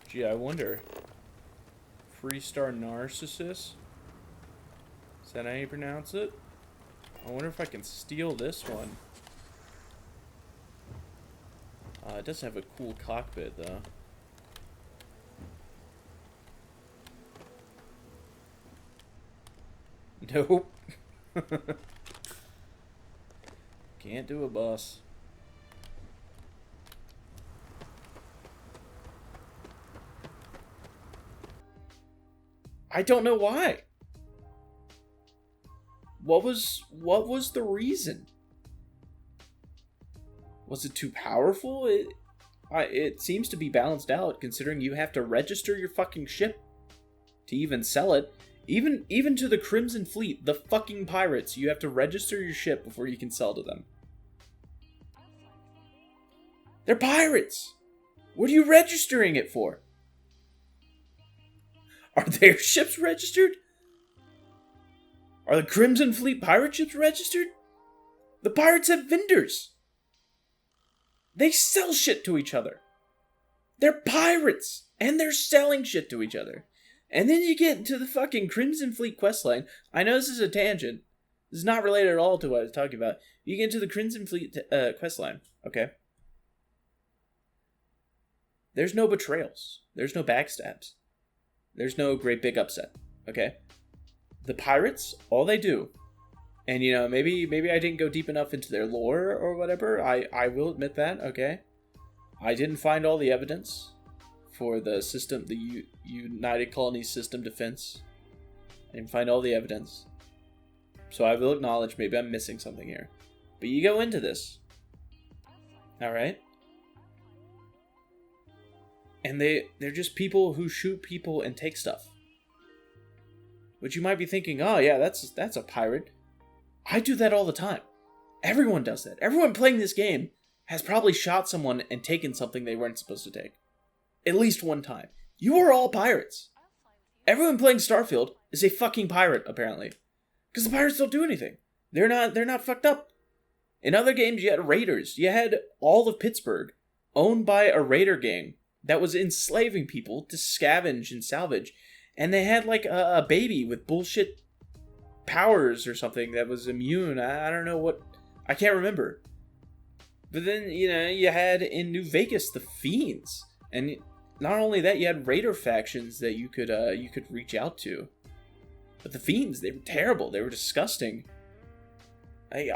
Gee, I wonder. Freestar Narcissus? Is that how you pronounce it? I wonder if I can steal this one. It does have a cool cockpit, though. Nope. Can't do a bus. I don't know why. What was the reason? Was it too powerful? It seems to be balanced out, considering you have to register your fucking ship to even sell it. Even to the Crimson Fleet, the fucking pirates, you have to register your ship before you can sell to them. They're pirates! What are you registering it for? Are their ships registered? Are the Crimson Fleet pirate ships registered? The pirates have vendors. They sell shit to each other. They're pirates, and they're selling shit to each other. And then you get into the fucking Crimson Fleet questline. I know this is a tangent. This is not related at all to what I was talking about. You get into the Crimson Fleet questline, okay? There's no betrayals. There's no backstabs. There's no great big upset, okay? The pirates, all they do, and you know, maybe I didn't go deep enough into their lore or whatever. I will admit that, okay? I didn't find all the evidence for the system, the United Colonies System Defense. I didn't find all the evidence. So I will acknowledge maybe I'm missing something here. But you go into this. Alright? And they're just people who shoot people and take stuff. Which you might be thinking, oh yeah, that's a pirate. I do that all the time. Everyone does that. Everyone playing this game has probably shot someone and taken something they weren't supposed to take. At least one time. You are all pirates. Everyone playing Starfield is a fucking pirate, apparently. Because the pirates don't do anything. They're not fucked up. In other games, you had raiders. You had all of Pittsburgh owned by a raider gang that was enslaving people to scavenge and salvage. And they had like a baby with bullshit powers or something that was immune. I don't know what. I can't remember. But then, you know, you had in New Vegas the Fiends. And not only that, you had raider factions that you could reach out to. But the Fiends, they were terrible. They were disgusting.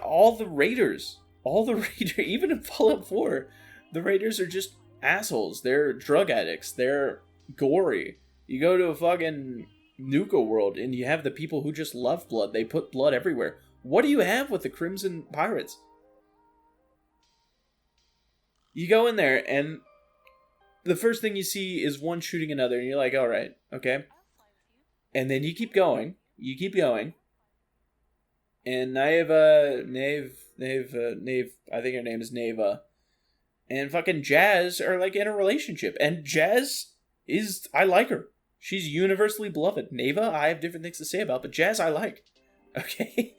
All the raiders, even in Fallout 4, the raiders are just assholes. They're drug addicts. They're gory. You go to a fucking Nuka world, and you have the people who just love blood. They put blood everywhere. What do you have with the Crimson Pirates? You go in there, and the first thing you see is one shooting another, and you're like, all right, okay. And then you keep going, and Nave, I think her name is Neva, and fucking Jazz are like in a relationship, and Jazz is, I like her. She's universally beloved. Neva, I have different things to say about, but Jazz I like. Okay?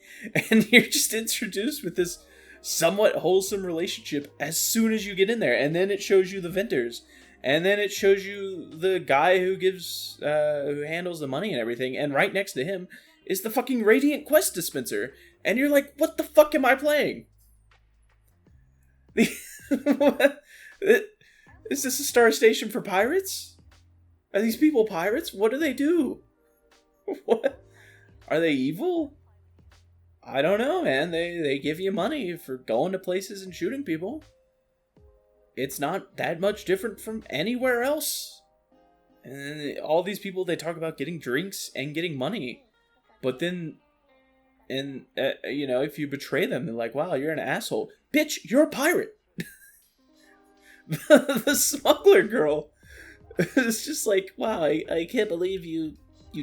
And you're just introduced with this somewhat wholesome relationship as soon as you get in there, and then it shows you the vendors, and then it shows you the guy who gives who handles the money and everything, and right next to him is the fucking Radiant Quest dispenser, and you're like, what the fuck am I playing? What? Is this a star station for pirates? Are these people pirates? What do they do? What? Are they evil? I don't know, man. They give you money for going to places and shooting people. It's not that much different from anywhere else. And all these people, they talk about getting drinks and getting money. But then, you know, if you betray them, they're like, wow, you're an asshole. Bitch, you're a pirate. The smuggler girl. It's just like, wow, I can't believe you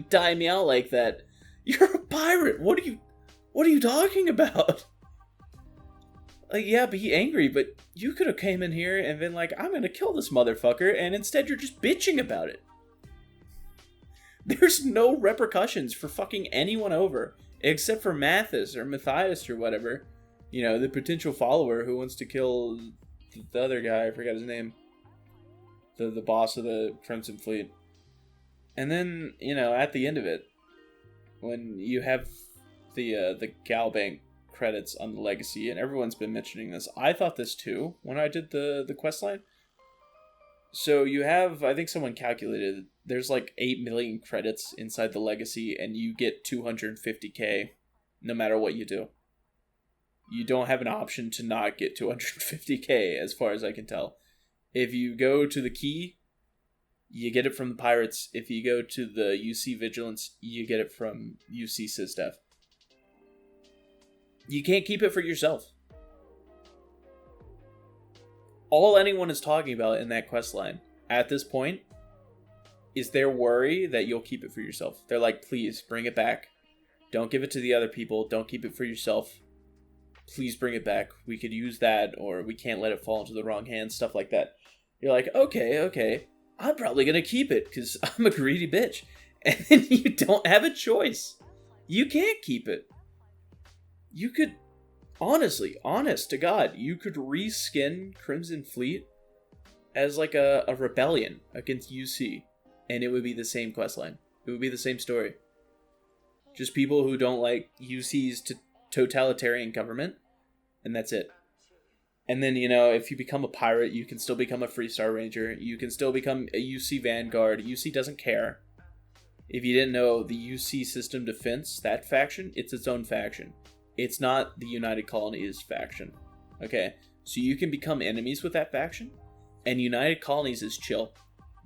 tie me out like that. You're a pirate. What are you talking about? Like, yeah, be angry, but you could have came in here and been like, I'm gonna kill this motherfucker, and instead you're just bitching about it. There's no repercussions for fucking anyone over, except for Mathis or Matthias or whatever. You know, the potential follower who wants to kill the other guy, I forgot his name. The boss of the Crimson Fleet. And then, you know, at the end of it, when you have the Galbank credits on the Legacy, and everyone's been mentioning this, I thought this too when I did the quest line. So you have, I think someone calculated, there's like 8 million credits inside the Legacy, and you get 250k no matter what you do. You don't have an option to not get 250k as far as I can tell. If you go to the key, you get it from the pirates. If you go to the UC Vigilance, you get it from UC SysDef. You can't keep it for yourself. All anyone is talking about in that quest line at this point is their worry that you'll keep it for yourself. They're like, please bring it back. Don't give it to the other people. Don't keep it for yourself. Please bring it back. We could use that, or we can't let it fall into the wrong hands, stuff like that. You're like, okay, I'm probably going to keep it because I'm a greedy bitch. And then you don't have a choice. You can't keep it. You could, honestly, honest to God, you could reskin Crimson Fleet as like a rebellion against UC, and it would be the same questline. It would be the same story. Just people who don't like UC's totalitarian government, and that's it. And then, you know, if you become a pirate, you can still become a Freestar Ranger. You can still become a UC Vanguard. UC doesn't care. If you didn't know, the UC System Defense, that faction, it's its own faction. It's not the United Colonies faction. Okay? So you can become enemies with that faction, and United Colonies is chill.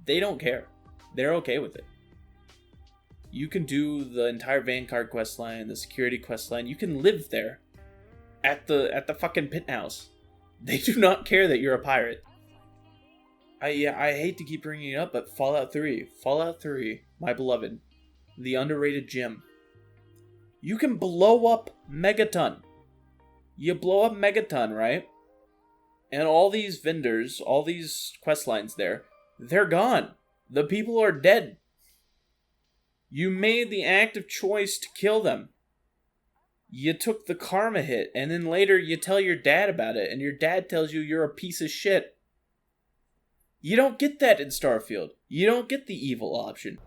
They don't care. They're okay with it. You can do the entire Vanguard questline, the security questline. You can live there at the fucking penthouse. They do not care that you're a pirate. I hate to keep bringing it up, but Fallout 3, my beloved, the underrated gem. You can blow up Megaton. You blow up Megaton, right? And all these vendors, all these questlines there, they're gone. The people are dead. You made the active choice to kill them. You took the karma hit, and then later you tell your dad about it, and your dad tells you you're a piece of shit. You don't get that in Starfield. You don't get the evil option.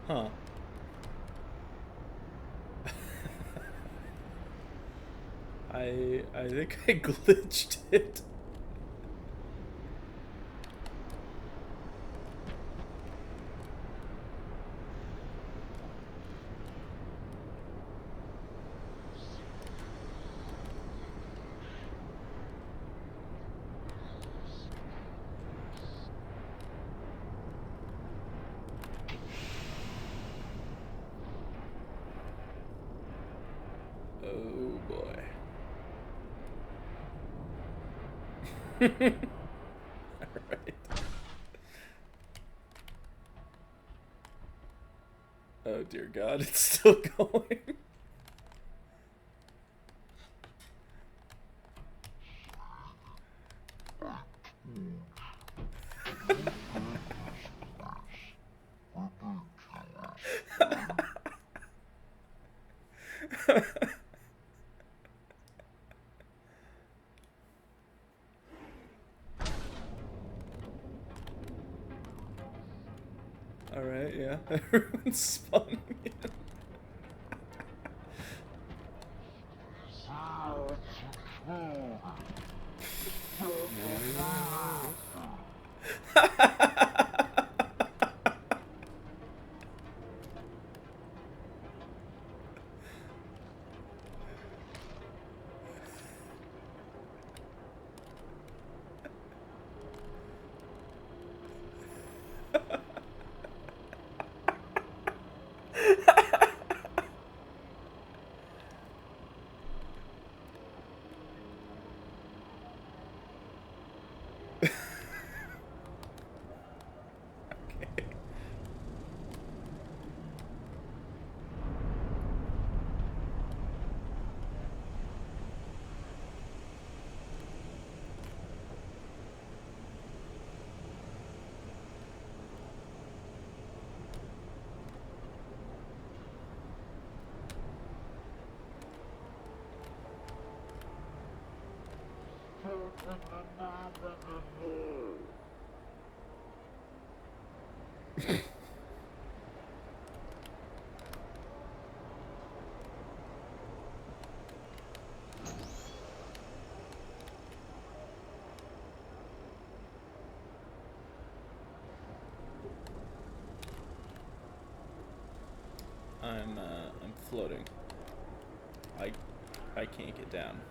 Huh. I think I glitched it. Oh boy. Alright. Oh dear God, it's still going. Alright, yeah. Everyone's spawning in. I'm floating. I can't get down.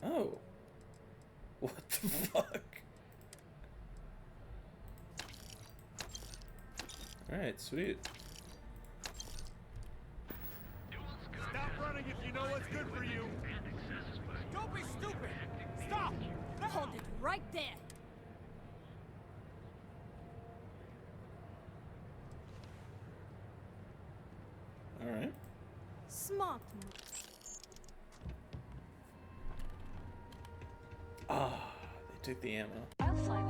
Oh. What the fuck? Alright, sweet. Stop running if you know what's good for you. Don't be stupid. Stop. Hold it right there. Alright. Smart. Ah, they took the ammo. I'll fly